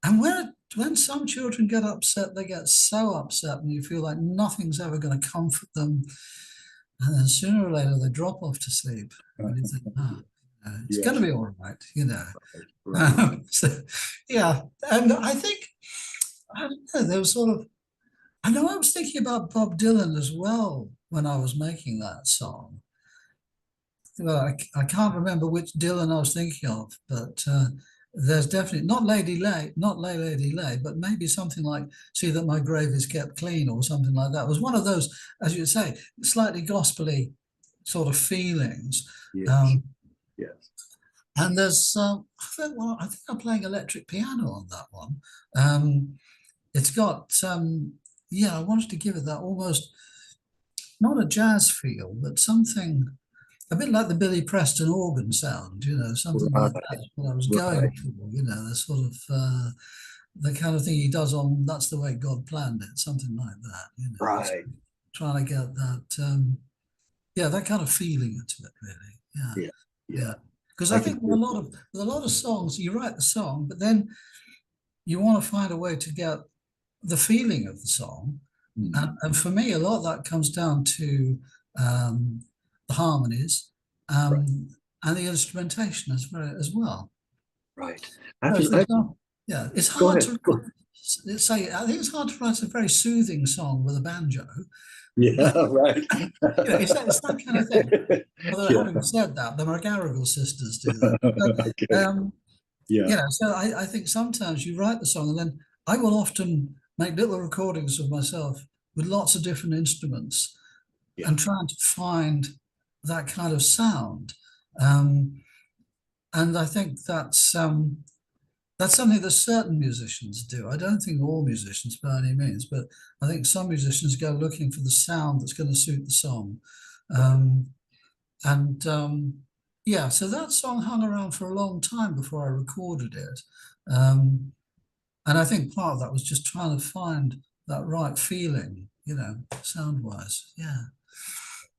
and when some children get upset, they get so upset, and you feel like nothing's ever going to comfort them. And then sooner or later, they drop off to sleep. And you think, it's going to be all right, Right. Yeah. And I think, I don't know, there was sort of, I know I was thinking about Bob Dylan as well when I was making that song. Well, I can't remember which Dylan I was thinking of, but there's definitely not Lady Lay, but maybe something like "See That My Grave Is Kept Clean" or something like that. It was one of those, as you say, slightly gospelly sort of feelings. Yes. And there's, I think I'm playing electric piano on that one. It's got, I wanted to give it that almost not a jazz feel, but something a bit like the Billy Preston organ sound, something like that's what I was going for, the sort of the kind of thing he does on That's the Way God Planned It, something like that, Right. Trying to get that, that kind of feeling into it, really. Yeah. Because I think with a lot of songs, you write the song, but then you want to find a way to get the feeling of the song. And for me, a lot of that comes down to the harmonies and the instrumentation as well. Right. It's hard to say. I think it's hard to write a very soothing song with a banjo. Yeah, right. It's that kind of thing. Although having said that, the McGarrigle sisters do that. But, so I think sometimes you write the song, and then I will often make little recordings of myself with lots of different instruments and trying to find that kind of sound. And I think that's something that certain musicians do. I don't think all musicians by any means, but I think some musicians go looking for the sound that's going to suit the song. So that song hung around for a long time before I recorded it. And I think part of that was just trying to find that right feeling, sound-wise. Yeah.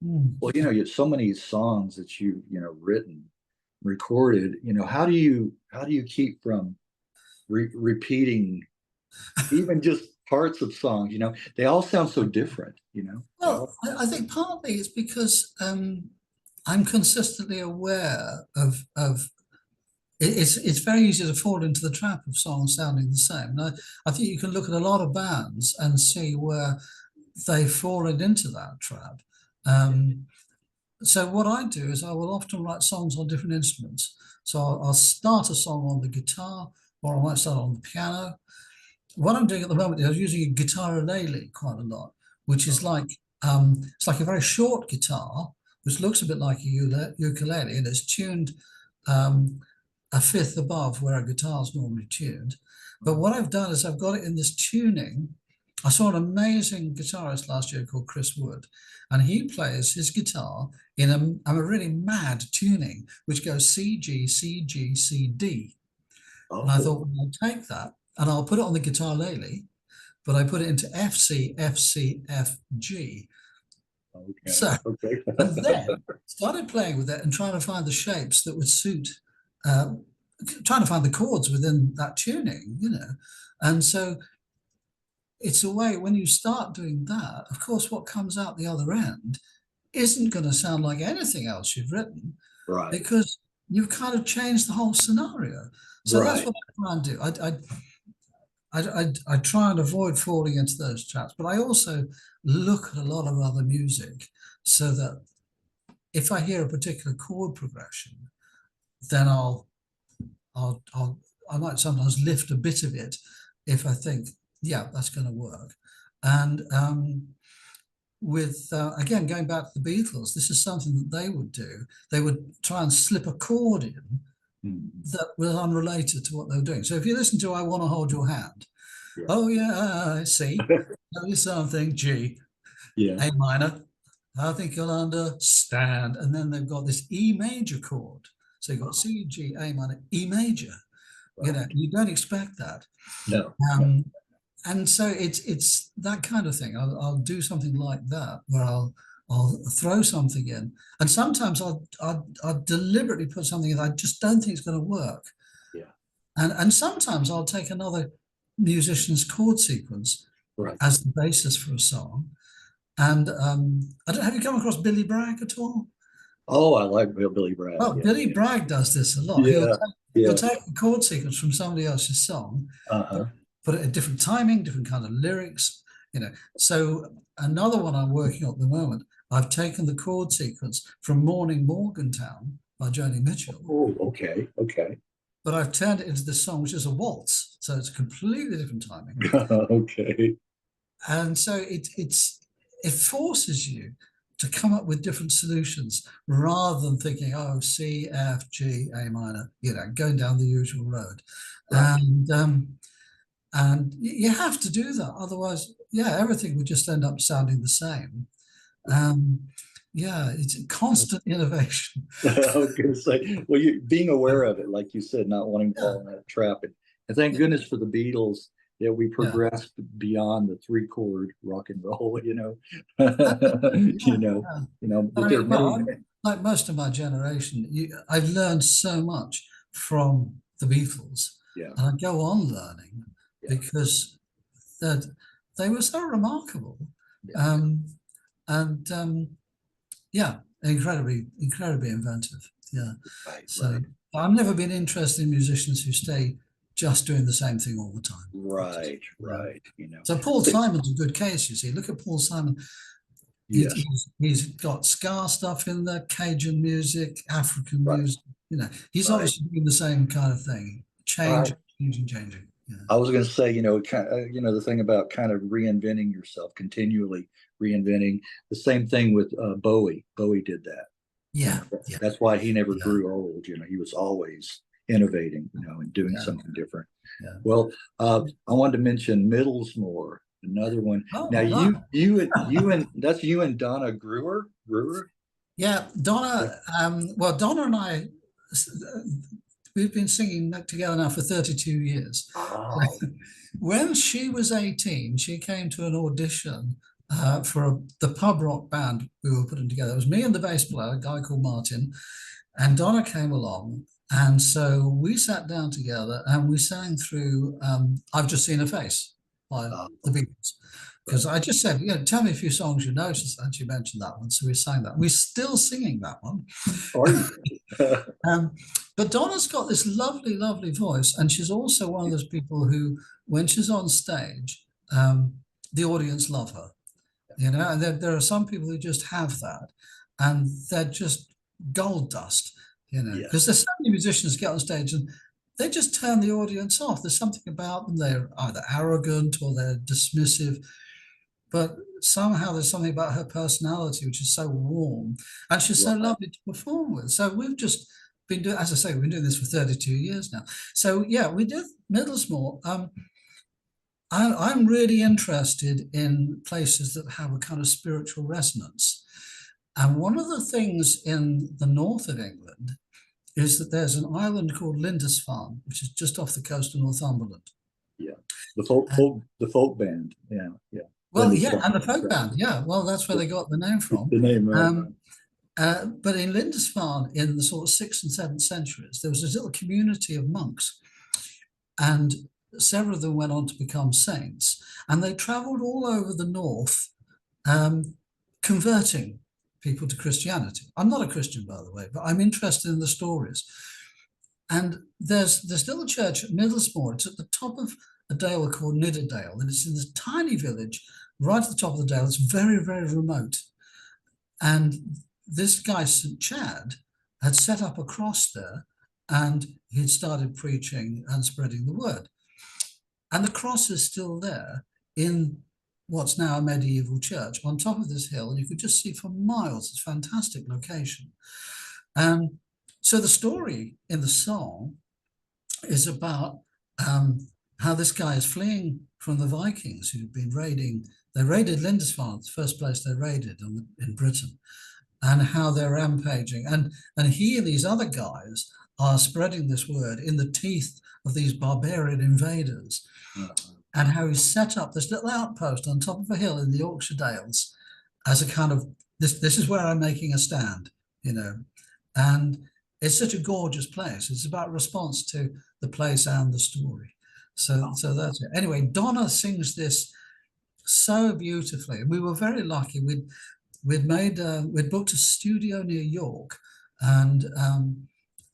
Well, you have so many songs that you've written recorded, how do you keep from repeating even just parts of songs? They all sound so different. Well, I think partly it's because I'm consistently aware of it's very easy to fall into the trap of songs sounding the same. And I think you can look at a lot of bands and see where they've fallen into that trap. So what I do is I will often write songs on different instruments. So I'll start a song on the guitar, or I might start on the piano. What I'm doing at the moment is I'm using a guitar ukulele quite a lot, which is like it's like a very short guitar, which looks a bit like a ukulele, and it's tuned a fifth above where a guitar is normally tuned. But what I've done is I've got it in this tuning. I saw an amazing guitarist last year called Chris Wood, and he plays his guitar in a really mad tuning, which goes C, G, C, G, C, D. And I thought, well, I'll take that and I'll put it on the guitar lately, but I put it into F, C, F, C, F, G. Okay. So, Okay. and then started playing with it and trying to find the shapes that would suit, trying to find the chords within that tuning, And so it's a way when you start doing that, of course, what comes out the other end isn't going to sound like anything else you've written, Right. because you've kind of changed the whole scenario. So that's what I try and do. I try and avoid falling into those traps, but I also look at a lot of other music so that if I hear a particular chord progression, then I might sometimes lift a bit of it if I think, yeah, that's going to work. And again, going back to the Beatles, this is something that they would do. They would try and slip a chord in that was unrelated to what they were doing. So if you listen to I Want to Hold Your Hand, oh yeah, C, tell you something, G, A minor, I think you'll understand. And then they've got this E major chord. So you've got C, G, A minor, E major. You don't expect that. No. And so it's that kind of thing. I'll do something like that where I'll throw something in, and sometimes I'll deliberately put something in that I just don't think it's going to work. Yeah. And sometimes I'll take another musician's chord sequence as the basis for a song. And have you come across Billy Bragg at all? Oh, I like Billy Bragg. Oh, yeah. Billy Bragg does this a lot. He'll take a chord sequence from somebody else's song, put it in different timing, different kind of lyrics, So another one I'm working on at the moment, I've taken the chord sequence from Morning Morgantown by Joni Mitchell. Oh, okay. But I've turned it into this song, which is a waltz. So it's a completely different timing. Okay. And so it forces you to come up with different solutions rather than thinking, oh, C, F, G, A minor, going down the usual road. And you have to do that. Otherwise, everything would just end up sounding the same. It's a constant innovation. I was going to say, well, being aware of it, like you said, not wanting to fall in that trap. And thank goodness for the Beatles that we progressed beyond the 3-chord rock and roll, Like most of my generation, I've learned so much from the Beatles, and I go on learning because they were so remarkable, incredibly inventive. I've never been interested in musicians who stay just doing the same thing all the time. Right. So Paul Simon's a good case, you see. Look at Paul Simon. He's got ska stuff in there, Cajun music, African music. He's obviously doing the same kind of thing, changing. I was going to say, the thing about kind of reinventing yourself, continually reinventing. The same thing with Bowie. Bowie did that. Yeah. That's why he never grew old. He was always innovating, and doing something different. Well, I wanted to mention Middlesmore, another one. Now you and that's you and Donna Brewer. Yeah, Donna. Donna and I, we've been singing together now for 32 years. Oh. When she was 18, she came to an audition for the pub rock band we were putting together. It was me and the bass player, a guy called Martin, And Donna came along. And so we sat down together and we sang through I've Just Seen a Face by the Beatles. Because I just said, tell me a few songs you noticed, and she mentioned that one. So we sang that. We're still singing that one. Are you? But Donna's got this lovely, lovely voice. And she's also one of those people who, when she's on stage, the audience love her. And there are some people who just have that. And they're just gold dust, because there's so many musicians get on stage and they just turn the audience off. There's something about them. They're either arrogant or they're dismissive. But somehow there's something about her personality which is so warm, and she's so lovely to perform with. So we've just been doing, as I say, we've been doing this for 32 years now. So yeah, we did Middlesmore. I'm really interested in places that have a kind of spiritual resonance. And one of the things in the north of England is that there's an island called Lindisfarne, which is just off the coast of Northumberland. Yeah, the folk band. Yeah. Well, and the folk band. Yeah, well, that's where they got the name from. The name, right. But in Lindisfarne, in the sort of 6th and 7th centuries, there was this little community of monks, and several of them went on to become saints, and they travelled all over the north, converting people to Christianity. I'm not a Christian, by the way, but I'm interested in the stories. And there's this little church at Middlesmore. It's at the top of a dale called Nidderdale, and it's in this tiny village right at the top of the dale. It's very, very remote. And this guy, St. Chad, had set up a cross there, and he'd started preaching and spreading the word. And the cross is still there in what's now a medieval church on top of this hill, and you could just see for miles. It's a fantastic location. So the story in the song is about how this guy is fleeing from the Vikings who'd been raiding. They raided Lindisfarne, the first place they raided in Britain, and how they're rampaging. And he and these other guys are spreading this word in the teeth of these barbarian invaders. And how he set up this little outpost on top of a hill in the Yorkshire Dales as a kind of, this is where I'm making a stand, and it's such a gorgeous place. It's about response to the place and the story. So that's it. Anyway, Donna sings this so beautifully. We were very lucky. We'd booked a studio near York, and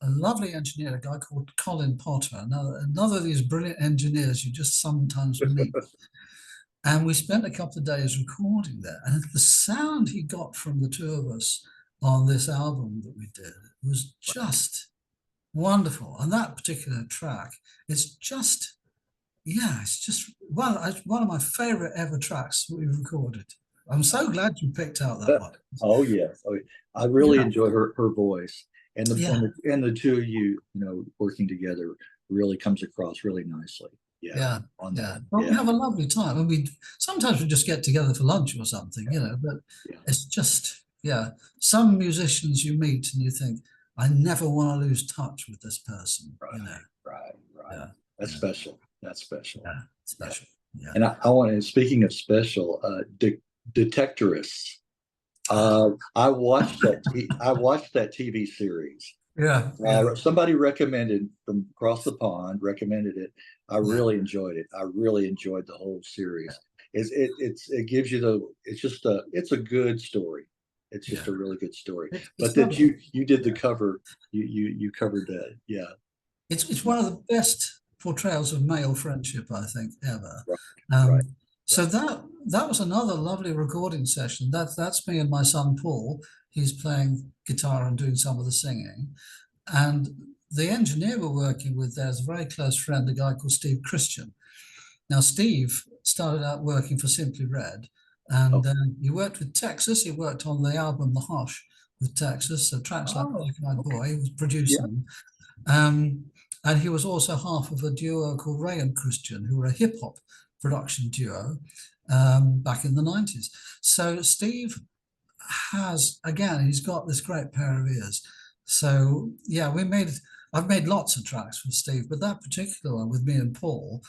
a lovely engineer, a guy called Colin Potter, another of these brilliant engineers you just sometimes meet. And we spent a couple of days recording there. And the sound he got from the two of us on this album that we did was just wonderful. And that particular track, it's just one of my favorite ever tracks that we've recorded. I'm so glad you picked out that one. Oh, yes. I really enjoy her voice. And the two of you, working together really comes across really nicely. Yeah. Well, we have a lovely time, and sometimes we just get together for lunch or something, But it's just some musicians you meet and you think, I never want to lose touch with this person. Right. Yeah. That's special. That's special. Yeah, special. Yeah. And I want to. Speaking of special, Detectorists. I watched that TV series. Yeah. Somebody recommended from across the pond. Recommended it. I really enjoyed it. I really enjoyed the whole series. It gives you it's a good story. It's just a really good story. But that you did the cover. You covered that. Yeah. It's one of the best portrayals of male friendship, I think, ever. Right. So that was another lovely recording session. That's me and my son Paul. He's playing guitar and doing some of the singing. And the engineer we're working with there is a very close friend, a guy called Steve Christian. Now, Steve started out working for Simply Red, and he worked with Texas. He worked on the album The Hush with Texas, so tracks like Black Eyed Boy, he was producing them. And he was also half of a duo called Ray and Christian, who were a hip-hop production duo back in the 90s. So Steve he's got this great pair of ears. So I've made lots of tracks with Steve, but that particular one with me and Paul,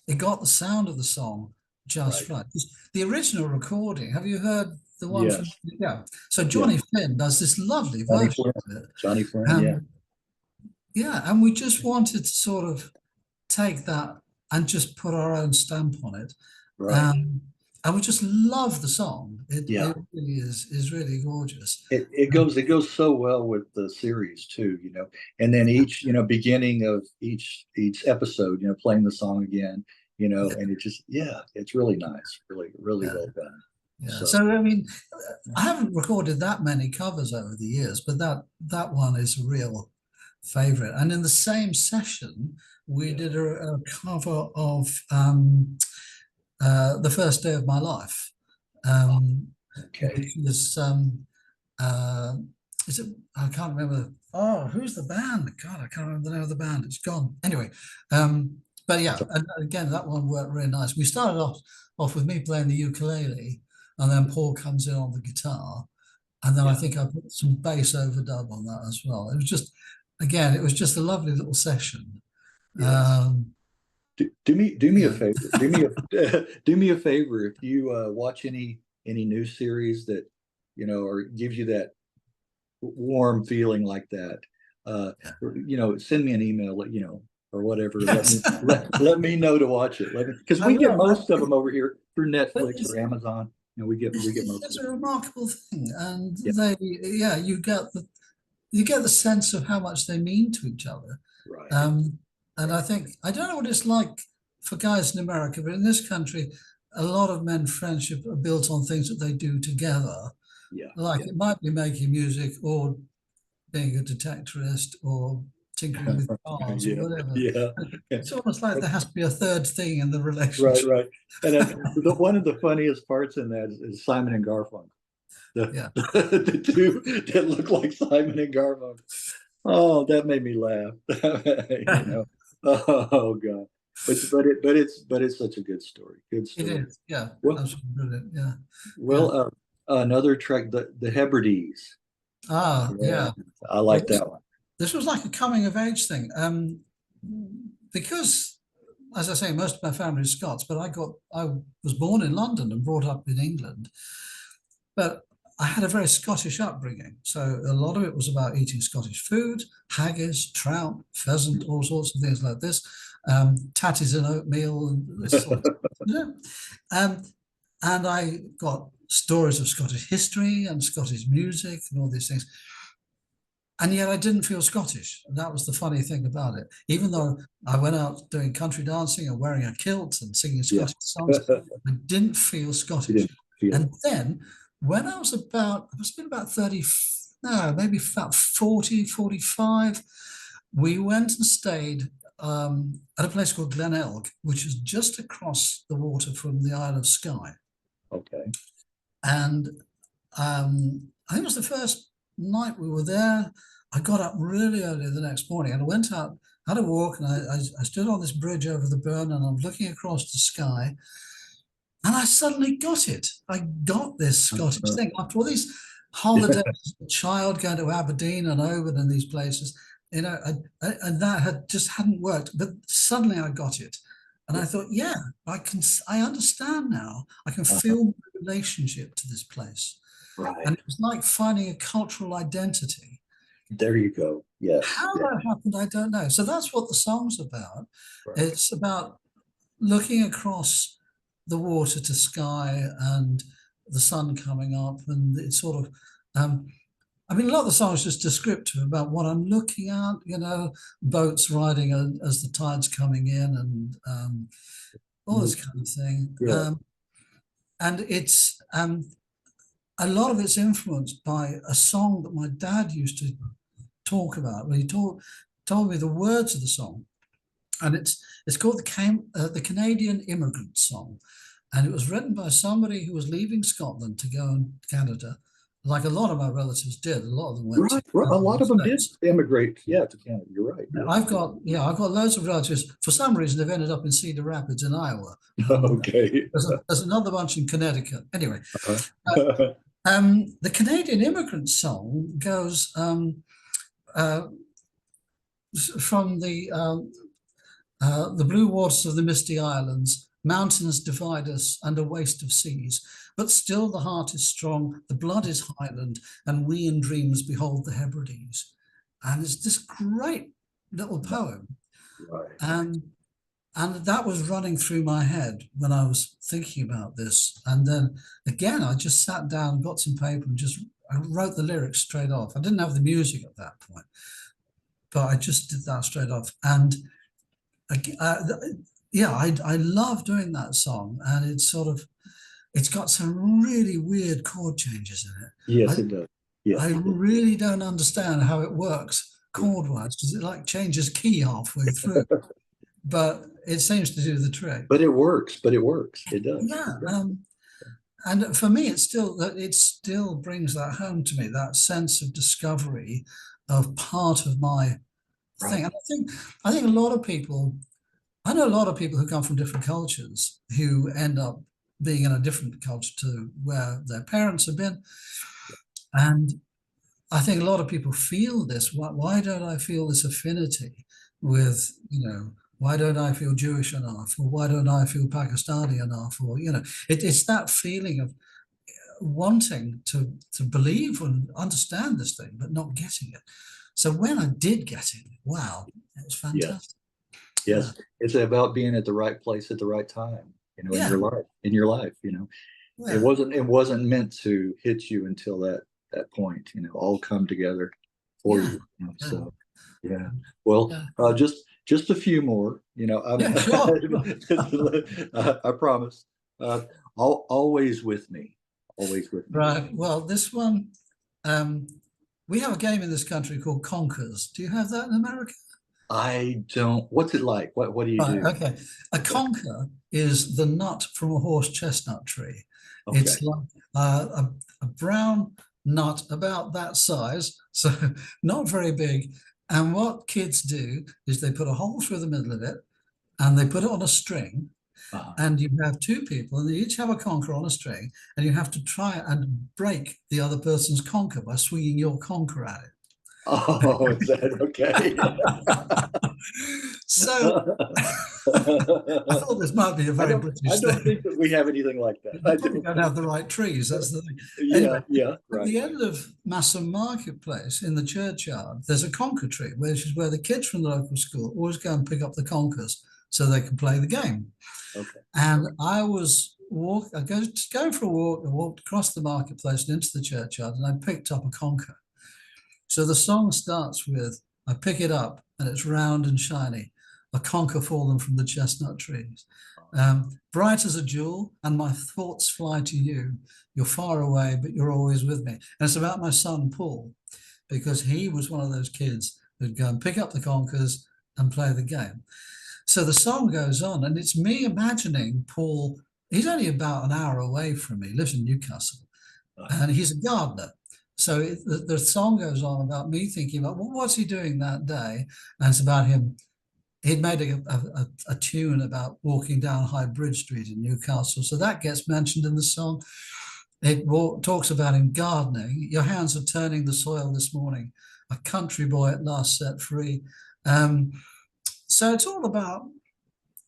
it got the sound of the song just right. The original recording, have you heard the one from, Yes. yeah. So Yeah. Johnny Flynn does this lovely Johnny version Flynn. of it. Johnny Flynn. Yeah. Yeah, and we just wanted to sort of take that and just put our own stamp on it. Right. And we just love the song. Yeah. It really is really gorgeous. It goes so well with the series too, you know. And then each, you know, beginning of each episode, you know, playing the song again, you know, Yeah, and it just, yeah, it's really nice, really yeah, well done. yeah. So So I mean, I haven't recorded that many covers over the years, but that one is a real favorite. And in the same session, we yeah. did a cover of The First Day of My Life. Okay. Because uh, is it? I can't remember. Oh, who's the band? God, I can't remember the name of the band. It's gone. Anyway, but yeah, and again, that one worked really nice. We started off with me playing the ukulele, and then Paul comes in on the guitar, and then I Yeah. think I put some bass overdub on that as well. It was just, again, it was just a lovely little session. Yes. Do me a Yeah. favor. Do me a favor. If you watch any news series that, you know, or gives you that warm feeling like that, you know, send me an email, you know, or whatever. Yes. Let me know to watch it. Because I we get will. most of them over here through But Netflix or Amazon. You know, we get most it's of a them. remarkable thing, and Yeah. yeah, you get the sense of how much they mean to each other. Right. Um, and Right. I think, I don't know what it's like for guys in America, but in this country, a lot of men friendship are built on things that they do together. Yeah. Like Yeah. it might be making music or being a detectorist or tinkering with cars or Yeah. whatever. Yeah. It's almost like there has to be a third thing in the Right. relationship. Right. And one of the funniest parts in that is Simon and Garfunkel. Yeah. The two that look like Simon and Garfunkel. Oh, that made me laugh. You know. Oh God. But it's such a good story. Good It story. is. Yeah. Well, Absolutely brilliant. Yeah. Yeah. well, another track, the Hebrides. Ah, Yeah, yeah. I Well, like that one. this was like a coming of age thing. Because, as I say, most of my family is Scots, but I was born in London and brought up in England. But I had a very Scottish upbringing. So a lot of it was about eating Scottish food, haggis, trout, pheasant, all sorts of things like this, tatties and oatmeal and this sort of stuff. Yeah. And I got stories of Scottish history and Scottish music and all these things. And yet I didn't feel Scottish. And that was the funny thing about it. Even though I went out doing country dancing and wearing a kilt and singing Yeah. Scottish songs, I didn't feel You Scottish. didn't feel And then when I was about, I must have been about 30, no, maybe about 40, 45, we went and stayed at a place called Glenelg, which is just across the water from the Isle of Skye. okay. And I think it was the first night we were there. I got up really early the next morning and I went out, had a walk, and I stood on this bridge over the burn and I'm looking across the sky. And I suddenly got it. I got this Scottish thing after all these holidays, a child going to Aberdeen and Oban and these places, you know, and that hadn't worked. But suddenly I got it. And I thought, yeah, I understand now. I can feel my relationship to this place. Right. And it was like finding a cultural identity. There you go. Yes. How Yeah. that happened, I don't know. So that's what the song's about. Right. It's about looking across the water to sky and the sun coming up, and it's sort of, I mean, a lot of the song is just descriptive about what I'm looking at, you know, boats riding as the tide's coming in and all this kind of thing. Yeah. And it's a lot of it's influenced by a song that my dad used to talk about. He told me the words of the song, and it's called the Canadian Immigrant Song, and it was written by somebody who was leaving Scotland to go in Canada, like a lot of my relatives did. A lot of them went to Right. A lot of them did States. immigrate. Yeah, to Canada. You're right. Yeah. I've got loads of relatives. For some reason, they've ended up in Cedar Rapids in Iowa. Okay. There's another bunch in Connecticut. Anyway, Uh-huh. the Canadian Immigrant Song goes from the blue waters of the Misty Islands Mountains divide us and a waste of seas, but still the heart is strong, the blood is Highland, and we in dreams behold the Hebrides. And it's this great little poem. Right. And that was running through my head when I was thinking about this. And then again, I just sat down, got some paper, and I wrote the lyrics straight off. I didn't have the music at that point, but I just did that straight off. And I love doing that song, and it's got some really weird chord changes in it. Yes, it does. Yes, I really don't understand how it works chord-wise, because it like changes key halfway through. But it seems to do the trick. But it works. It does. Yeah. And for me, it still brings that home to me, that sense of discovery of part of my thing. And I think a lot of people, I know a lot of people who come from different cultures who end up being in a different culture to where their parents have been. And I think a lot of people feel this. Why don't I feel this affinity with, why don't I feel Jewish enough? Or why don't I feel Pakistani enough? Or, it's that feeling of wanting to believe and understand this thing, but not getting it. So when I did get it, wow, it was fantastic. Yes. It's about being at the right place at the right time, in your life. It wasn't meant to hit you until that point, all come together for you. So, yeah. Well, just a few more, I promise. Always with me. Right. Well, this one, we have a game in this country called Conkers. Do you have that in America? I don't. What's it like? What do you do? Okay. A conker is the nut from a horse chestnut tree. Okay. It's like a brown nut about that size, so not very big. And what kids do is they put a hole through the middle of it, and they put it on a string. And you have two people, and they each have a conker on a string, and you have to try and break the other person's conker by swinging your conker at it. Oh, is that okay? So I thought this might be a very British thing. I don't think that we have anything like that. I don't have the right trees. That's the thing. Anyway, right. At the end of Masham Marketplace in the churchyard, there's a conker tree, which is where the kids from the local school always go and pick up the conkers so they can play the game. Okay. And I was going for a walk. I walked across the marketplace and into the churchyard, and I picked up a conker. So the song starts with, I pick it up and it's round and shiny, a conker fallen from the chestnut trees. Bright as a jewel, and my thoughts fly to you. You're far away, but you're always with me. And it's about my son, Paul, because he was one of those kids who'd go and pick up the conkers and play the game. So the song goes on, and it's me imagining Paul. He's only about an hour away from me, he lives in Newcastle, and he's a gardener. So the song goes on about me thinking about, well, what's he doing that day? And it's about him. He'd made a tune about walking down High Bridge Street in Newcastle. So that gets mentioned in the song. It talks about him gardening. Your hands are turning the soil this morning. A country boy at last set free. So it's all about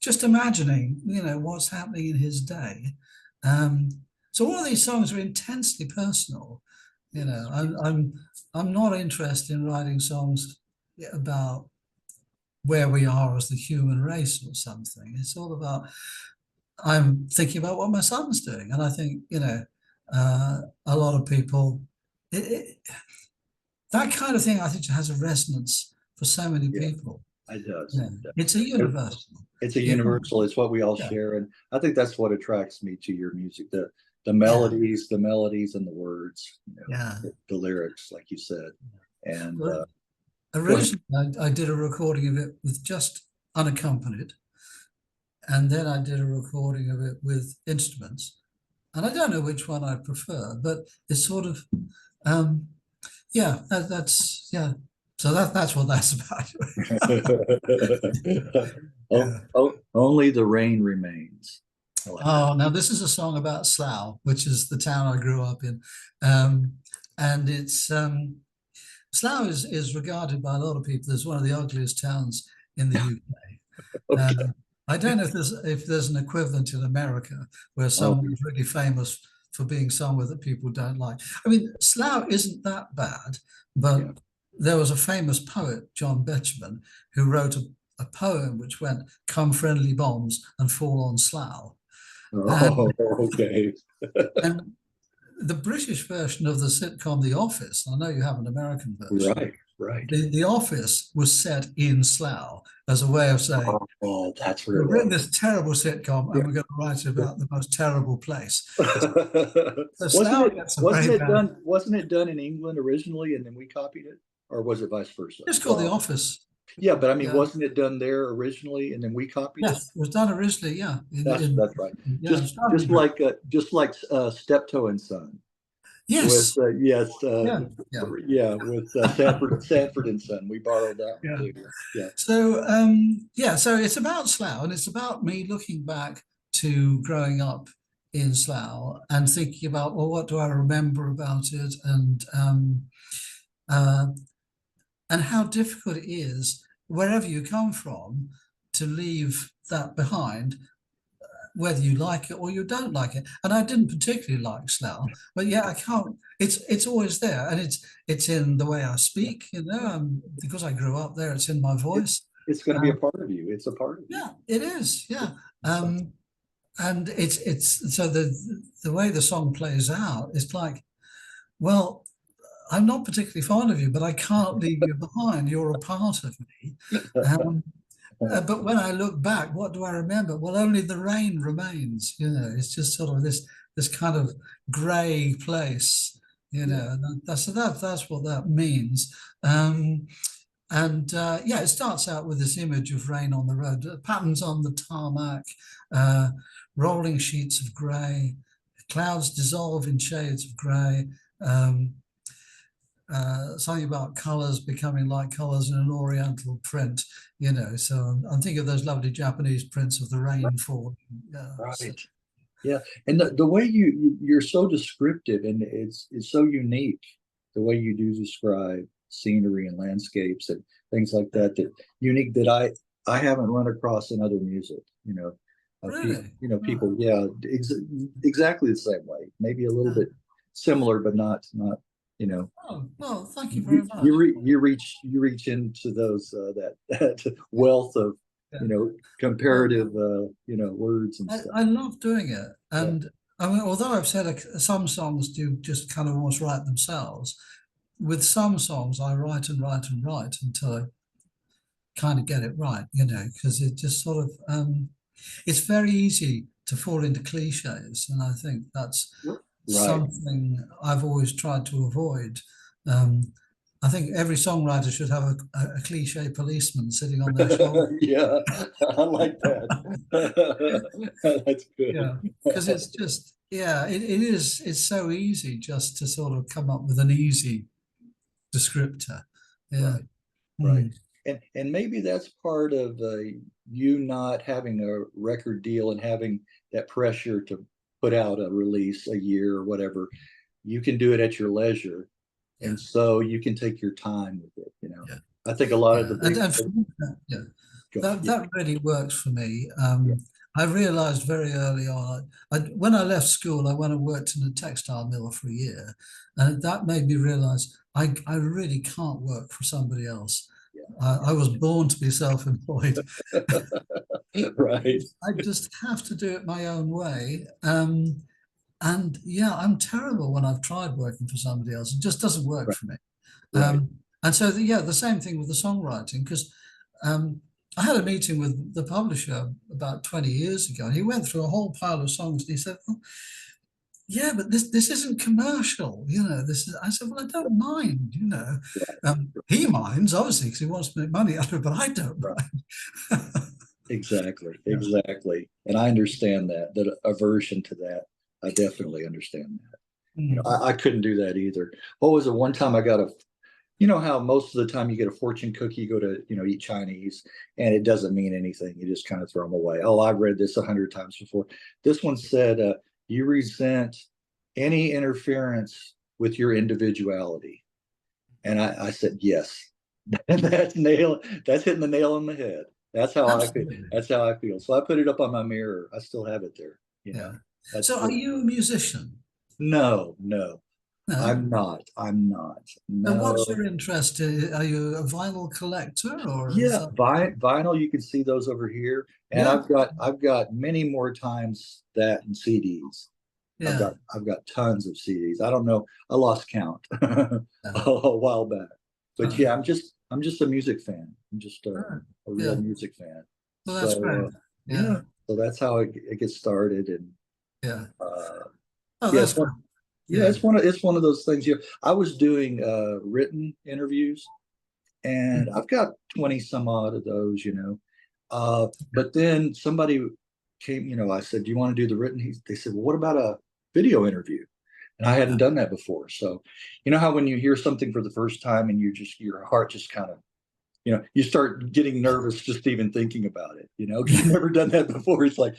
just imagining, what's happening in his day. So all of these songs are intensely personal. I'm not interested in writing songs about where we are as the human race or something. It's all about, I'm thinking about what my son's doing. And I think, a lot of people, that kind of thing, I think, has a resonance for so many people. It does. Yeah. It's a universal. It's a universal. It's what we all share. And I think that's what attracts me to your music. The melodies, and the words, the lyrics, like you said. And originally, I did a recording of it with just unaccompanied, and then I did a recording of it with instruments. And I don't know which one I prefer, but it's sort of, that's. So that's what that's about. Only the rain remains. Now this is a song about Slough, which is the town I grew up in, and it's Slough is regarded by a lot of people as one of the ugliest towns in the UK. I don't know if there's an equivalent in America where Oh, someone's really famous for being somewhere that people don't like. I mean, Slough isn't that bad, but yeah. there was a famous poet, John Betjeman, who wrote a poem which went, "Come friendly bombs and fall on Slough." Oh, And okay. and the British version of the sitcom The Office, I know you have an American version, Right, right. the Office was set in Slough as a way of saying, Oh, that's what it we've was. written this terrible sitcom Yeah. and we're going to write about the most terrible place. So Wasn't Slough it gets a wasn't very it bad, done wasn't it done in England originally and then we copied it? Or was it vice versa? it's called The Well, Office. yeah, but I mean, Yeah. wasn't it done there originally and then we copied it? Yes, it was done originally, yeah. That's right. Yeah, it started Just in Britain. like Steptoe and Son with Yes. yes Yeah. Yeah. yeah with Sanford and Son. We borrowed that one Yeah. too. Yeah. So yeah, so it's about Slough and it's about me looking back to growing up in Slough and thinking about, well, what do I remember about it, uh, and how difficult it is wherever you come from to leave that behind, whether you like it or you don't like it. And I didn't particularly like Slough, but yeah, I can't. It's always there, and it's in the way I speak. You know, because I grew up there. It's in my It, voice. it's going to be a Uh, part of you. It's a part of you. yeah, it is. Yeah, So, and it's so the way the song plays out, it's like, well, I'm not particularly fond of you, but I can't leave you behind. You're a part of me. Um, but when I look back, what do I remember? Well, only the rain remains. You know, it's just sort of this kind of grey place. You yeah. know, and that's what that means. Yeah, it starts out with this image of rain on the road, patterns on the tarmac, uh, rolling sheets of grey, clouds dissolve in shades of grey. Um, Something about colours becoming like colours in an oriental print, you know. So I'm thinking of those lovely Japanese prints of the rainfall. Yeah, so, Right. Yeah. And the way you're so descriptive and it's so unique the way you do describe scenery and landscapes and things like that that unique that I haven't run across in other music, really? people, Oh, yeah, exactly the same way. Maybe a little yeah. bit similar, but not, you know, Oh, well, thank you very much. you reach into those that wealth of Yeah. Well, comparative words and stuff. I love doing it. Yeah. And I mean, although I've said some songs do just kind of almost write themselves, with some songs I write and write and write until I kind of get it right, you know, because it just sort of, it's very easy to fall into cliches. And I think that's Right. something I've always tried to avoid. Um, I think every songwriter should have a cliche policeman sitting on their shoulder. Yeah, I like that. That's good. Yeah, because it's just, yeah, it is, it's so easy just to sort of come up with an easy descriptor. Yeah. Right, right. Mm. And maybe that's part of you not having a record deal and having that pressure to put out a release a year or whatever. You can do it at your leisure, Yeah. and so you can take your time with it. Yeah. I think a lot of Yeah. the And, big, and for me, yeah, yeah, that really works for me. yeah, I realized very early on, when I left school, I went and worked in a textile mill for a year. And that made me realize I really can't work for somebody else. I was born to be self-employed. right, I just have to do it my own way. And yeah, I'm terrible when I've tried working for somebody else. It just doesn't work right, for me. right. And so, yeah, the same thing with the songwriting, because I had a meeting with the publisher about 20 years ago, and he went through a whole pile of songs, and he said, "Oh, yeah, but this isn't commercial, you know. This is." I said, "Well, I don't mind, you know." He minds, obviously, because he wants to make money out of it, but I don't Right. mind. Exactly, Yeah. exactly. And I understand that aversion to that. I definitely understand that. Mm. I couldn't do that either. What was it? One time I got how most of the time you get a fortune cookie, you go to, eat Chinese and it doesn't mean anything. You just kind of throw them away. Oh, I've read this 100 times before. This one said, you resent any interference with your individuality. And I said, yes, that's hitting the nail on the head. That's how I feel. Absolutely. That's how I feel. So I put it up on my mirror. I still have it there. Yeah. That's So are you a musician? no, no. No. I'm not. I'm not. And what's No. your interest? Are you a vinyl collector or is Yeah, that? vinyl. You can see those over here, and Yeah. I've got many more times that in CDs. Yeah. I've got tons of CDs. I don't know. I lost count a Yeah. while back, but Right. yeah, I'm just a music fan. I'm just Right. a real Yeah. music fan. Well, that's great. So Yeah. yeah, so that's how it gets started, and Yeah. uh, Oh, yeah, that's great. yeah, Yeah. it's one of those things. Yeah, I was doing written interviews, and Mm. I've got 20 some odd of those, but then somebody came, I said, "Do you want to do the written?" They said, "Well, what about a video interview?" And I hadn't Yeah. done that before. So, you know how when you hear something for the first time and your heart just kind of, you start getting nervous just even thinking about it, because you've never done that before. It's like,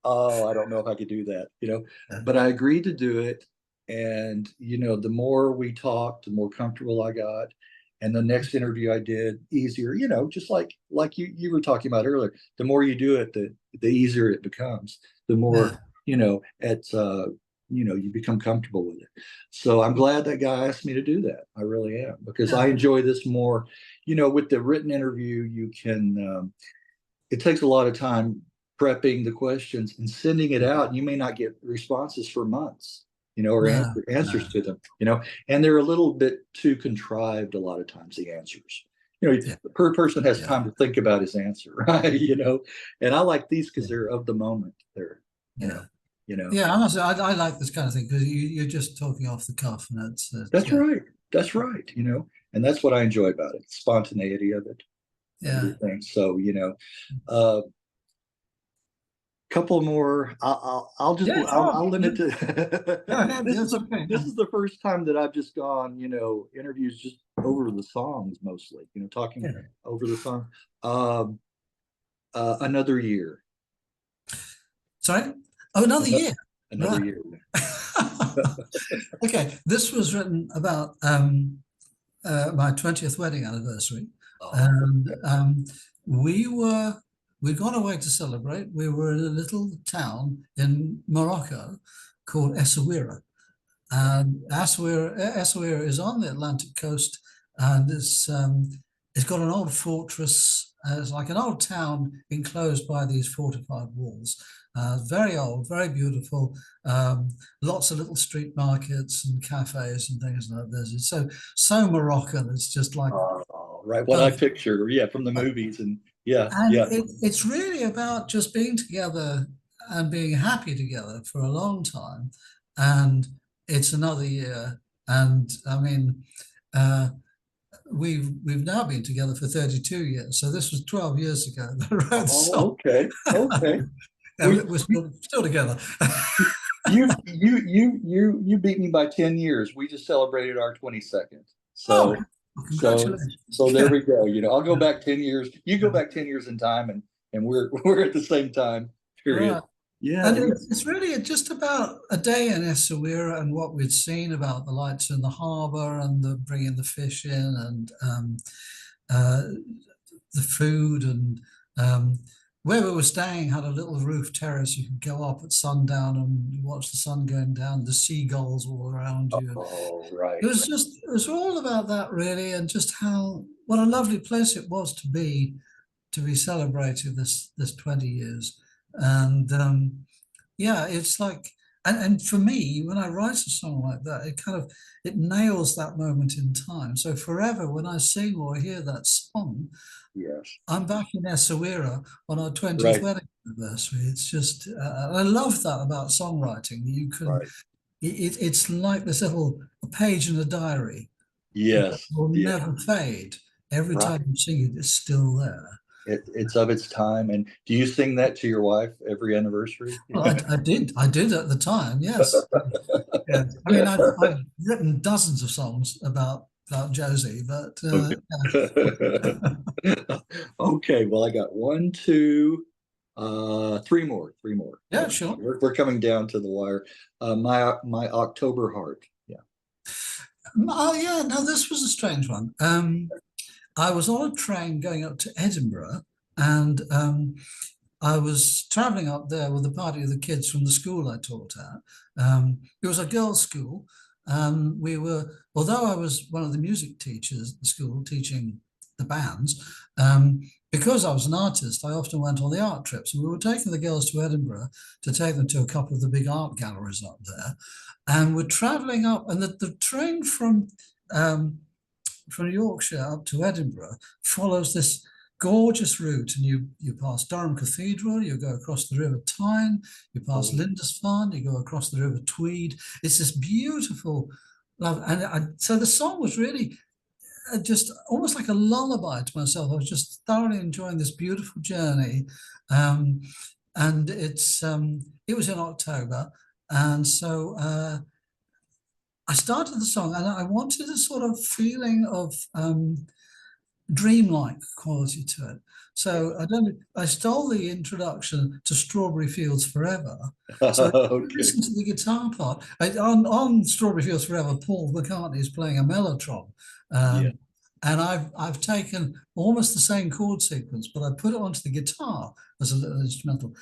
oh, I don't know if I could do that. Yeah. But I agreed to do it. And, the more we talked, the more comfortable I got. And the next interview I did easier, just like you were talking about earlier. The more you do it, the easier it becomes. The Yeah. more, it's you become comfortable with it. So I'm glad that guy asked me to do that. I really am, because I Yeah. enjoy this more. With the written interview, you can, it takes a lot of time prepping the questions and sending it out. And you may not get responses for months, or No. answers No. to them, and they're a little bit too contrived a lot of times, the answers. Yeah. The per person has Yeah. time to think about his answer, right? And I like these because Yeah. they're of the moment. They're, you know, Yeah. you know. Yeah. I must say, I like this kind of thing because you're just talking off the cuff and That's yeah. right. That's right. And that's what I enjoy about it, spontaneity of it and Yeah. everything. So, a couple more. Yeah. Sure. I'll limit Yeah. to. Go ahead. That's okay. This is the first time that I've just gone, interviews just over the songs mostly, talking Yeah. over the song. Um, Another year. Sorry. Oh, another Ano- year. Another Right. year. Okay. This was written about my 20th wedding anniversary. Oh, And we'd gone away to celebrate. We were in a little town in Morocco called Essaouira. And Essaouira is on the Atlantic coast, and it's got an old fortress. It's like an old town enclosed by these fortified walls. Very old, very beautiful. Lots of little street markets and cafes and things like this. It's so Moroccan. It's just like right. What I perfect. picture, yeah, from the movies, and yeah, And yeah, it's really about just being together and being happy together for a long time. And it's another year. And I mean, uh, we've now been together for 32 years. So this was 12 years ago that I wrote the oh, song. okay, okay. And Well, we're still together. you beat me by 10 years. We just celebrated our 22nd. Oh, So well, so congratulations. so there Yeah. we go. I'll go Yeah. back 10 years. You go Yeah. back 10 years in time, and we're at the same time period. Right. Yeah, And yeah. it's really just about a day in Essaouira and what we'd seen about the lights in the harbour and the bringing the fish in and uh, the food and where we were staying had a little roof terrace. You could go up at sundown and watch the sun going down, the seagulls all around you. Oh, right, It was all about that really, and just what a lovely place it was to be celebrating this 20 years. And yeah, it's like, and for me, when I write a song like that, it nails that moment in time. So forever, when I sing or hear that song, yes, I'm back in Essaouira on our 20th right, wedding anniversary. It's just, I love that about songwriting. right. It's like this little a page in a diary that Yes, will yeah, never fade. Every right. time you sing it, it's still there. It's of its time. And do you sing that to your wife every anniversary? Well, I did at the time, yes. Yeah, I mean, I've written dozens of songs about Josie, but Okay. Okay, well, I got one, two, three more. yeah, sure. We're coming down to the wire. My October heart. Yeah. Oh, yeah. No, this was a strange one. I was on a train going up to Edinburgh And I was traveling up there with a party of the kids from the school I taught at. It was a girls' school. Although I was one of the music teachers at the school teaching the bands, because I was an artist, I often went on the art trips. And we were taking the girls to Edinburgh to take them to a couple of the big art galleries up there. And we're traveling up, and the train from Yorkshire up to Edinburgh follows this gorgeous route, and you pass Durham Cathedral, you go across the River Tyne, you pass Lindisfarne, you go across the River Tweed. It's this beautiful love, and so the song was really just almost like a lullaby to myself. I was just thoroughly enjoying this beautiful journey, and it was in October, and so I started the song, and I wanted a sort of feeling of dreamlike quality to it. So I stole the introduction to Strawberry Fields Forever. So listen to the guitar part. On Strawberry Fields Forever, Paul McCartney is playing a mellotron. And I've taken almost the same chord sequence, but I put it onto the guitar as a little instrumental.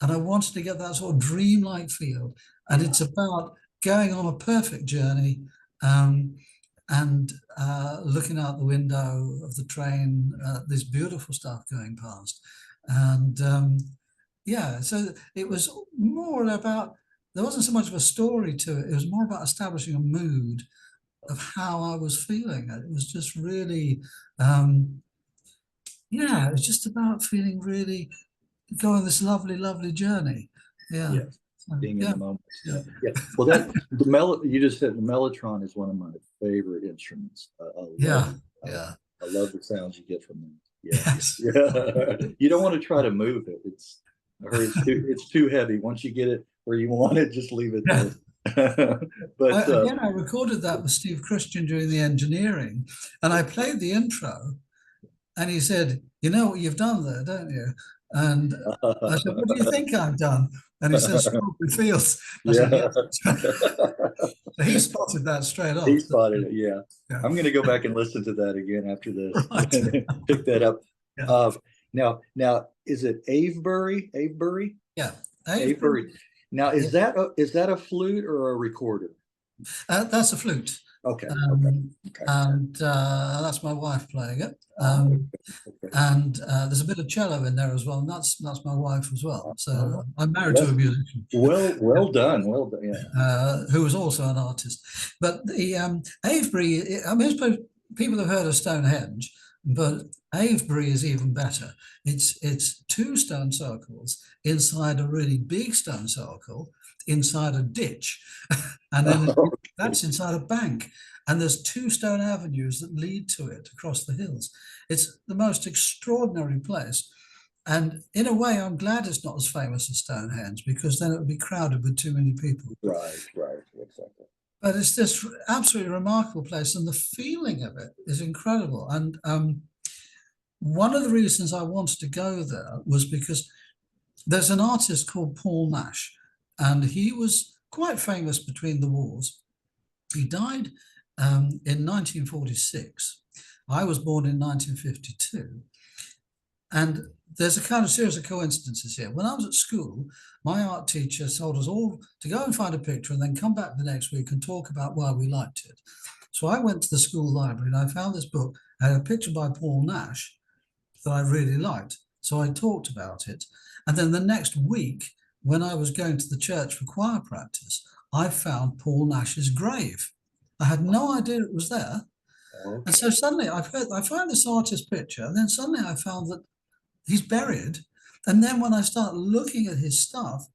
And I wanted to get that sort of dreamlike feel. And it's about going on a perfect journey, and looking out the window of the train, this beautiful stuff going past. And so it was more about, there wasn't so much of a story to it. It was more about establishing a mood of how I was feeling. It was just really, it was just about feeling really, going this lovely, lovely journey. Yeah. Yes. Being in the moment. Yeah. Well, you just said the mellotron is one of my favorite instruments. I love the sounds you get from them. Yes. You don't want to try to move it. It's too heavy. Once you get it where you want it, just leave it there. But I recorded that with Steve Christian during the engineering, and I played the intro, and he said, "You know what you've done there, don't you?" And I said, "What do you think I've done?" And he says, "Strawberry Fields." I said, "Yeah." So he spotted that straight off. He spotted it, yeah. I'm going to go back and listen to that again after this. Right. And pick that up. Yeah. Now, is it Avebury? Avebury? Yeah, Avebury. Now, is that a flute or a recorder? That's a flute. Okay. And that's my wife playing it. And there's a bit of cello in there as well, and that's my wife as well. So I'm married to a musician. Well done. Yeah. Who was also an artist. But the Avebury, I suppose people have heard of Stonehenge, but Avebury is even better. It's two stone circles inside a really big stone circle, inside a ditch, and then that's inside a bank, and there's two stone avenues that lead to it across the hills. It's the most extraordinary place, and in a way I'm glad it's not as famous as Stonehenge, because then it would be crowded with too many people. Right, exactly. But it's this absolutely remarkable place, and the feeling of it is incredible. And one of the reasons I wanted to go there was because there's an artist called Paul Nash, and he was quite famous between the wars. He died in 1946. I was born in 1952. And there's a kind of series of coincidences here. When I was at school, my art teacher told us all to go and find a picture and then come back the next week and talk about why we liked it. So I went to the school library and I found this book. I had a picture by Paul Nash that I really liked. So I talked about it. And then the next week, when I was going to the church for choir practice, I found Paul Nash's grave. I had no idea it was there. Okay. And so suddenly I found this artist picture, and then suddenly I found that he's buried. And then when I start looking at his stuff,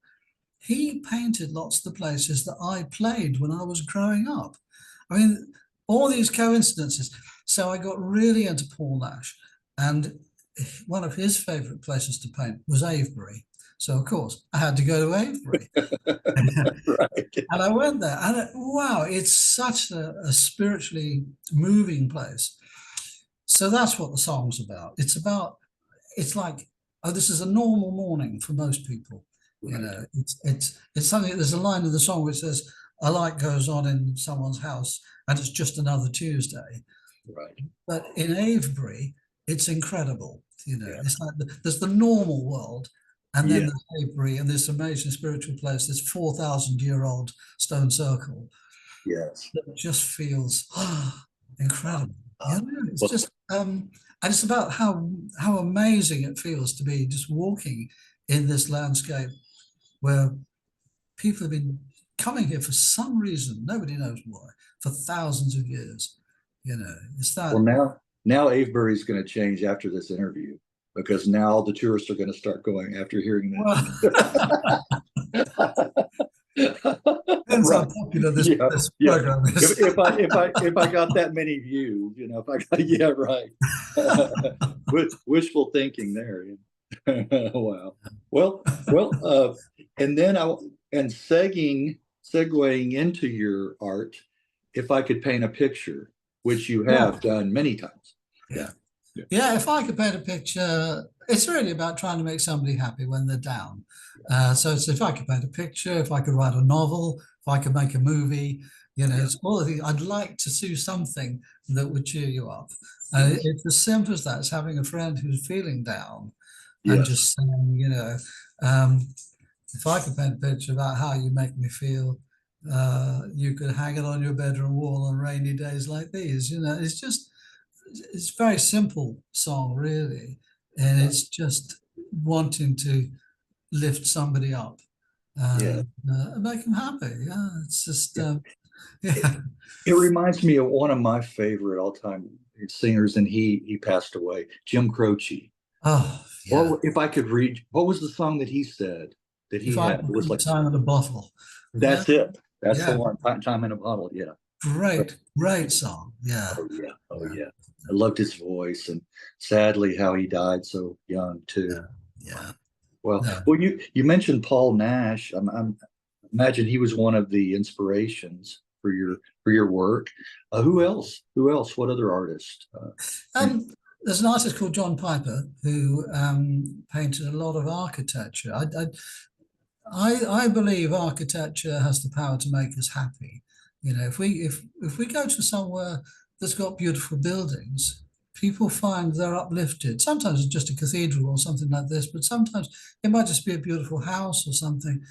he painted lots of the places that I played when I was growing up. I mean, all these coincidences. So I got really into Paul Nash, and one of his favorite places to paint was Avebury. So, of course, I had to go to Avebury. Right. And I went there, and wow, it's such a spiritually moving place. So that's what the song's about. It's like, oh, this is a normal morning for most people. Right. You know, it's something. There's a line in the song which says, "A light goes on in someone's house, and it's just another Tuesday." Right. But in Avebury, it's incredible. Yeah. It's like there's the normal world, and then Yeah. the Avebury and this amazing spiritual place, this 4,000-year-old stone circle Yes. that just feels incredible. Uh, It's well, just and it's about how amazing it feels to be just walking in this landscape where people have been coming here for some reason, nobody knows why, for thousands of years. It's that. well, now Avebury's going to change after this interview, because now the tourists are going to start going after hearing Well, that. depends how Right. popular this, Yeah. this Yeah. program is. If I got that many views, if I got, yeah, right. Wishful thinking there. Wow. And then segueing into your art, if I could paint a picture, which you Yeah. have done many times. Yeah. Yeah, if I could paint a picture, it's really about trying to make somebody happy when they're down. So it's if I could paint a picture, if I could write a novel, if I could make a movie, it's all of the, I'd like to do something that would cheer you up. It's as simple as that. It's having a friend who's feeling down and Yes. just saying, um, if I could paint a picture about how you make me feel, you could hang it on your bedroom wall on rainy days like these. It's a very simple song, really, and it's just wanting to lift somebody up Yeah. and make them happy. Yeah, it's just It, yeah. it reminds me of one of my favorite all-time singers, and he passed away, Jim Croce. Oh yeah. Well, if I could read, what was the song that he said that If he I had? could It was put like, time in a bottle. Yeah, that's it. That's the yeah. one. Time in a bottle. Yeah. Great song. Yeah, Oh yeah. Oh yeah, yeah. I loved his voice, and sadly how he died so young yeah, too. yeah. Well, No. well, you mentioned Paul Nash. I'm imagine he was one of the inspirations for your work. Who else? Who else? What other artist? There's an artist called John Piper who painted a lot of architecture. I believe architecture has the power to make us happy. If we go to somewhere that's got beautiful buildings, people find they're uplifted. Sometimes it's just a cathedral or something like this, but sometimes it might just be a beautiful house or something.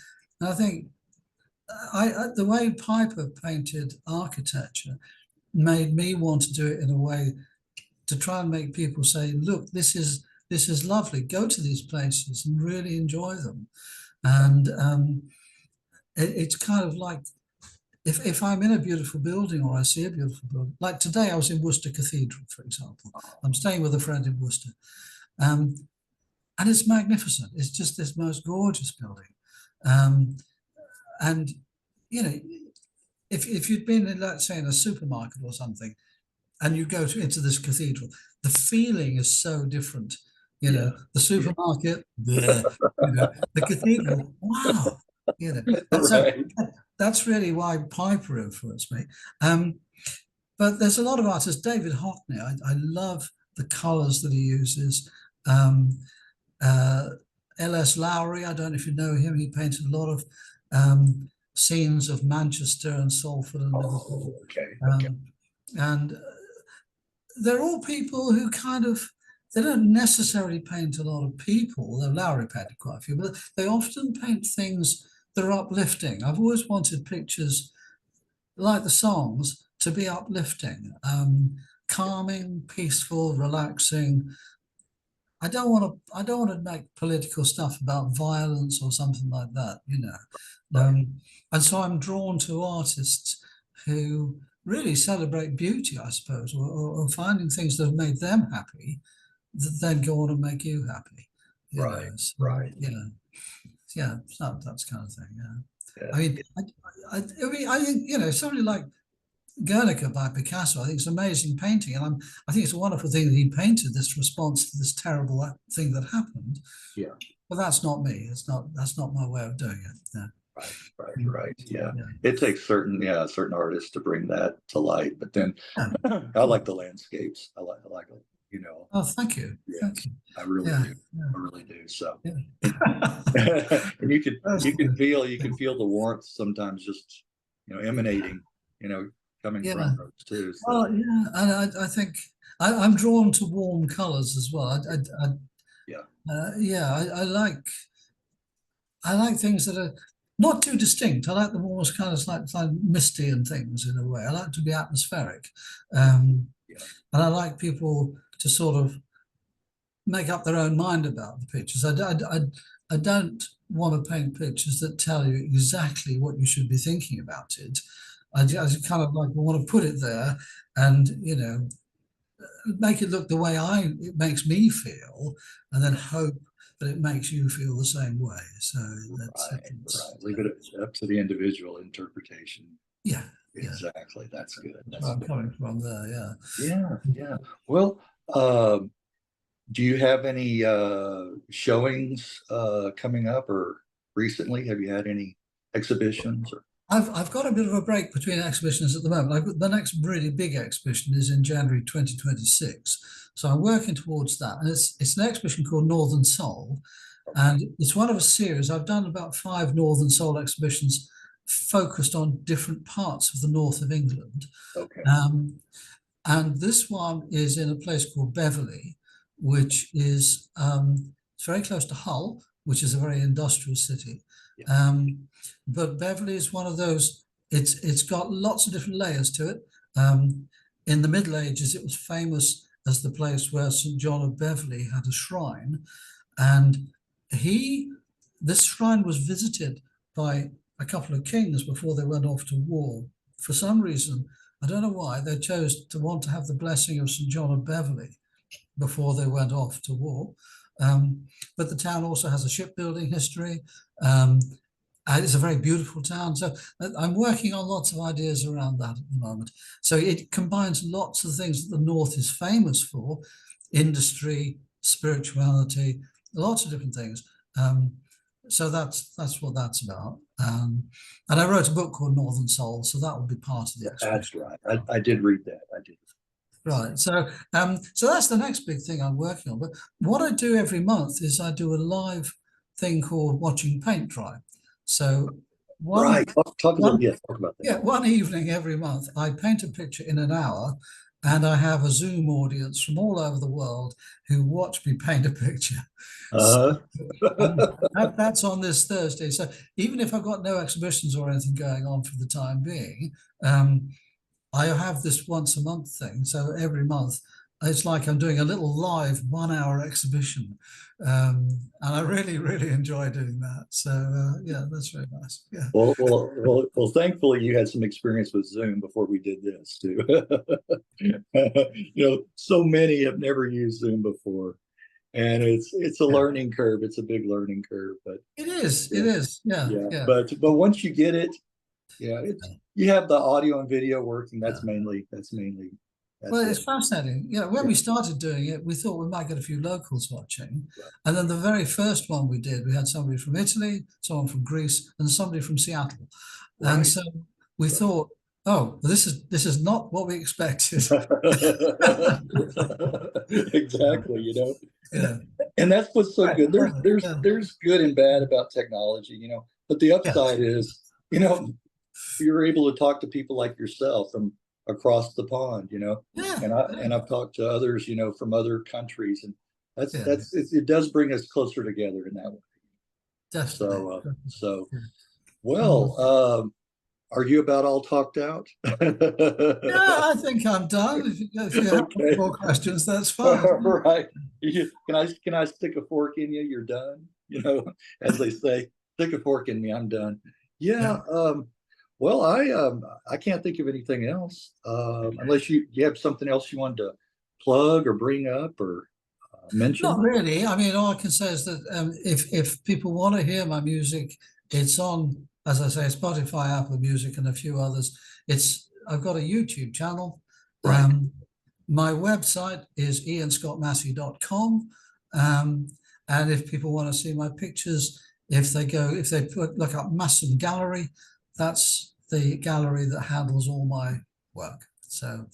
And I think the way Piper painted architecture made me want to do it in a way to try and make people say, "Look, this is lovely. Go to these places and really enjoy them." And it's kind of like if I'm in a beautiful building or I see a beautiful building, like today I was in Worcester Cathedral, for example. I'm staying with a friend in Worcester, um, and it's magnificent. It's just this most gorgeous building, and you know, if you'd been in, let's say, in a supermarket or something, and you go into this cathedral, the feeling is so different. Yeah. The supermarket, the cathedral, wow. And so Right. that's really why Piper influenced me. But there's a lot of artists. David Hockney, I love the colors that he uses. L.S. Lowry, I don't know if you know him. He painted a lot of scenes of Manchester and Salford and Liverpool. Okay. And they're all people who they don't necessarily paint a lot of people, though Lowry painted quite a few, but they often paint things that are uplifting. I've always wanted pictures like the songs to be uplifting, calming, peaceful, relaxing. I don't want to make political stuff about violence or something like that. Right. And so I'm drawn to artists who really celebrate beauty, I suppose, or finding things that have made them happy that then go on and make you happy. Right. So, Right. yeah, so that's kind of thing. Yeah, I Yeah. mean, I think somebody like Guernica by Picasso, I think it's an amazing painting, and I think it's a wonderful thing that he painted this response to this terrible thing that happened. Yeah. But that's not me. That's not my way of doing it. Yeah. Right. Yeah. It takes certain artists to bring that to light. But then I like the landscapes. I like Oh, thank you. Yes, Thank you. I really Yeah. do. I really do. So Yeah. and you can feel the warmth sometimes just emanating, coming Yeah. from those too. So. Well, yeah, and I think I'm drawn to warm colours as well. Yeah. Yeah, I like things that are not too distinct. I like them almost kind of like misty and things in a way. I like to be atmospheric, Yeah. and I like people to sort of make up their own mind about the pictures. I don't want to paint pictures that tell you exactly what you should be thinking about it. I just kind of like want to put it there and, make it look the way it makes me feel, and then hope that it makes you feel the same way. So that's right. Leave it up to the individual interpretation. Yeah. Exactly. That's good. That's where I'm coming from there. Yeah. Yeah. Well, do you have any showings coming up, or recently? Have you had any exhibitions? Or? I've got a bit of a break between exhibitions at the moment. The next really big exhibition is in January 2026. So I'm working towards that. And it's an exhibition called Northern Soul. And it's one of a series. I've done about 5 Northern Soul exhibitions focused on different parts of the north of England. Okay. And this one is in a place called Beverley, which is it's very close to Hull, which is a very industrial city. Yeah. But Beverley is one of those, it's got lots of different layers to it. In the Middle Ages, it was famous as the place where St. John of Beverley had a shrine. And this shrine was visited by a couple of kings before they went off to war. For some reason, I don't know why, they chose to want to have the blessing of St. John of Beverley before they went off to war. But the town also has a shipbuilding history. And it's a very beautiful town. So I'm working on lots of ideas around that at the moment. So it combines lots of things that the North is famous for: industry, spirituality, lots of different things. So that's what that's about. And I wrote a book called Northern Soul, so that will be part of the exhibition. That's right. I did read that. I did. Right. So that's the next big thing I'm working on. But what I do every month is I do a live thing called Watching Paint Dry. So talk about that. Yeah, one evening every month, I paint a picture in an hour, and I have a Zoom audience from all over the world who watch me paint a picture. So, that's on this Thursday. So even if I've got no exhibitions or anything going on for the time being, I have this once a month thing. So every month, it's like I'm doing a little live 1-hour exhibition. And I really, really enjoy doing that. So yeah, that's very nice. Yeah. Well, thankfully you had some experience with Zoom before we did this too. So many have never used Zoom before. And it's a learning curve. It's a big learning curve, but it is. Yeah. But once you get it, you have the audio and video working. That's mainly. Well, it's fascinating. When we started doing it, we thought we might get a few locals watching. Right. And then the very first one we did, we had somebody from Italy, someone from Greece, and somebody from Seattle. Right. And so we thought, oh, this is not what we expected. Exactly, Yeah. And that's what's so good. There's good and bad about technology, but the upside is, you're able to talk to people like yourself from across the pond, and I've talked to others, from other countries, and it does bring us closer together in that way. Definitely. Are you about all talked out? Yeah, I think I'm done. If you have more questions, that's fine. Right. Can I stick a fork in you? You're done. As they say, stick a fork in me, I'm done. Yeah. Well, I can't think of anything else, unless you have something else you wanted to plug or bring up or mention. Not really. I mean, all I can say is that if people want to hear my music, it's on, as I say, Spotify, Apple Music, and a few others. I've got a YouTube channel. Right. My website is ianscottmassie.com. And if people want to see my pictures, if they look up Masham Gallery, that's the gallery that handles all my work. So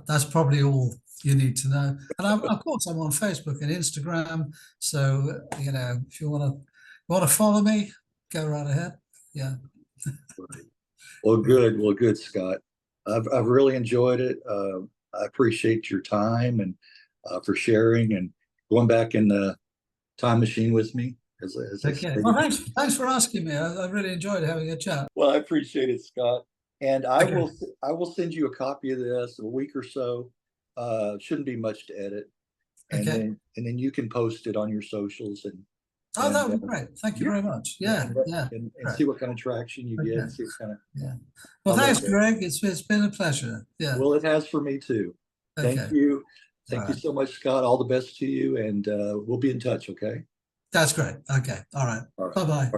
that's probably all you need to know. And of course, I'm on Facebook and Instagram. So if you want to follow me, go right ahead. Yeah. Well, good, Scott. I've really enjoyed it. I appreciate your time and for sharing and going back in the time machine with me. As I Okay. stated. Well, thanks for asking me. I really enjoyed having a chat. Well, I appreciate it, Scott. And I Okay. will send you a copy of this in a week or so. Shouldn't be much to edit. Okay. And then you can post it on your socials Oh, that would be great. Thank you yeah, very much. Yeah. Yeah. and Great. see what kind of traction you get Okay. and see what kind of Yeah. Well, how that thanks, goes. Greg. It's been a pleasure. Yeah. Well, it has for me too. Thank Okay. you. All Thank you right. so much, Scott. All the best to you, and we'll be in touch, okay? That's great. Okay. All right. All right. Bye-bye.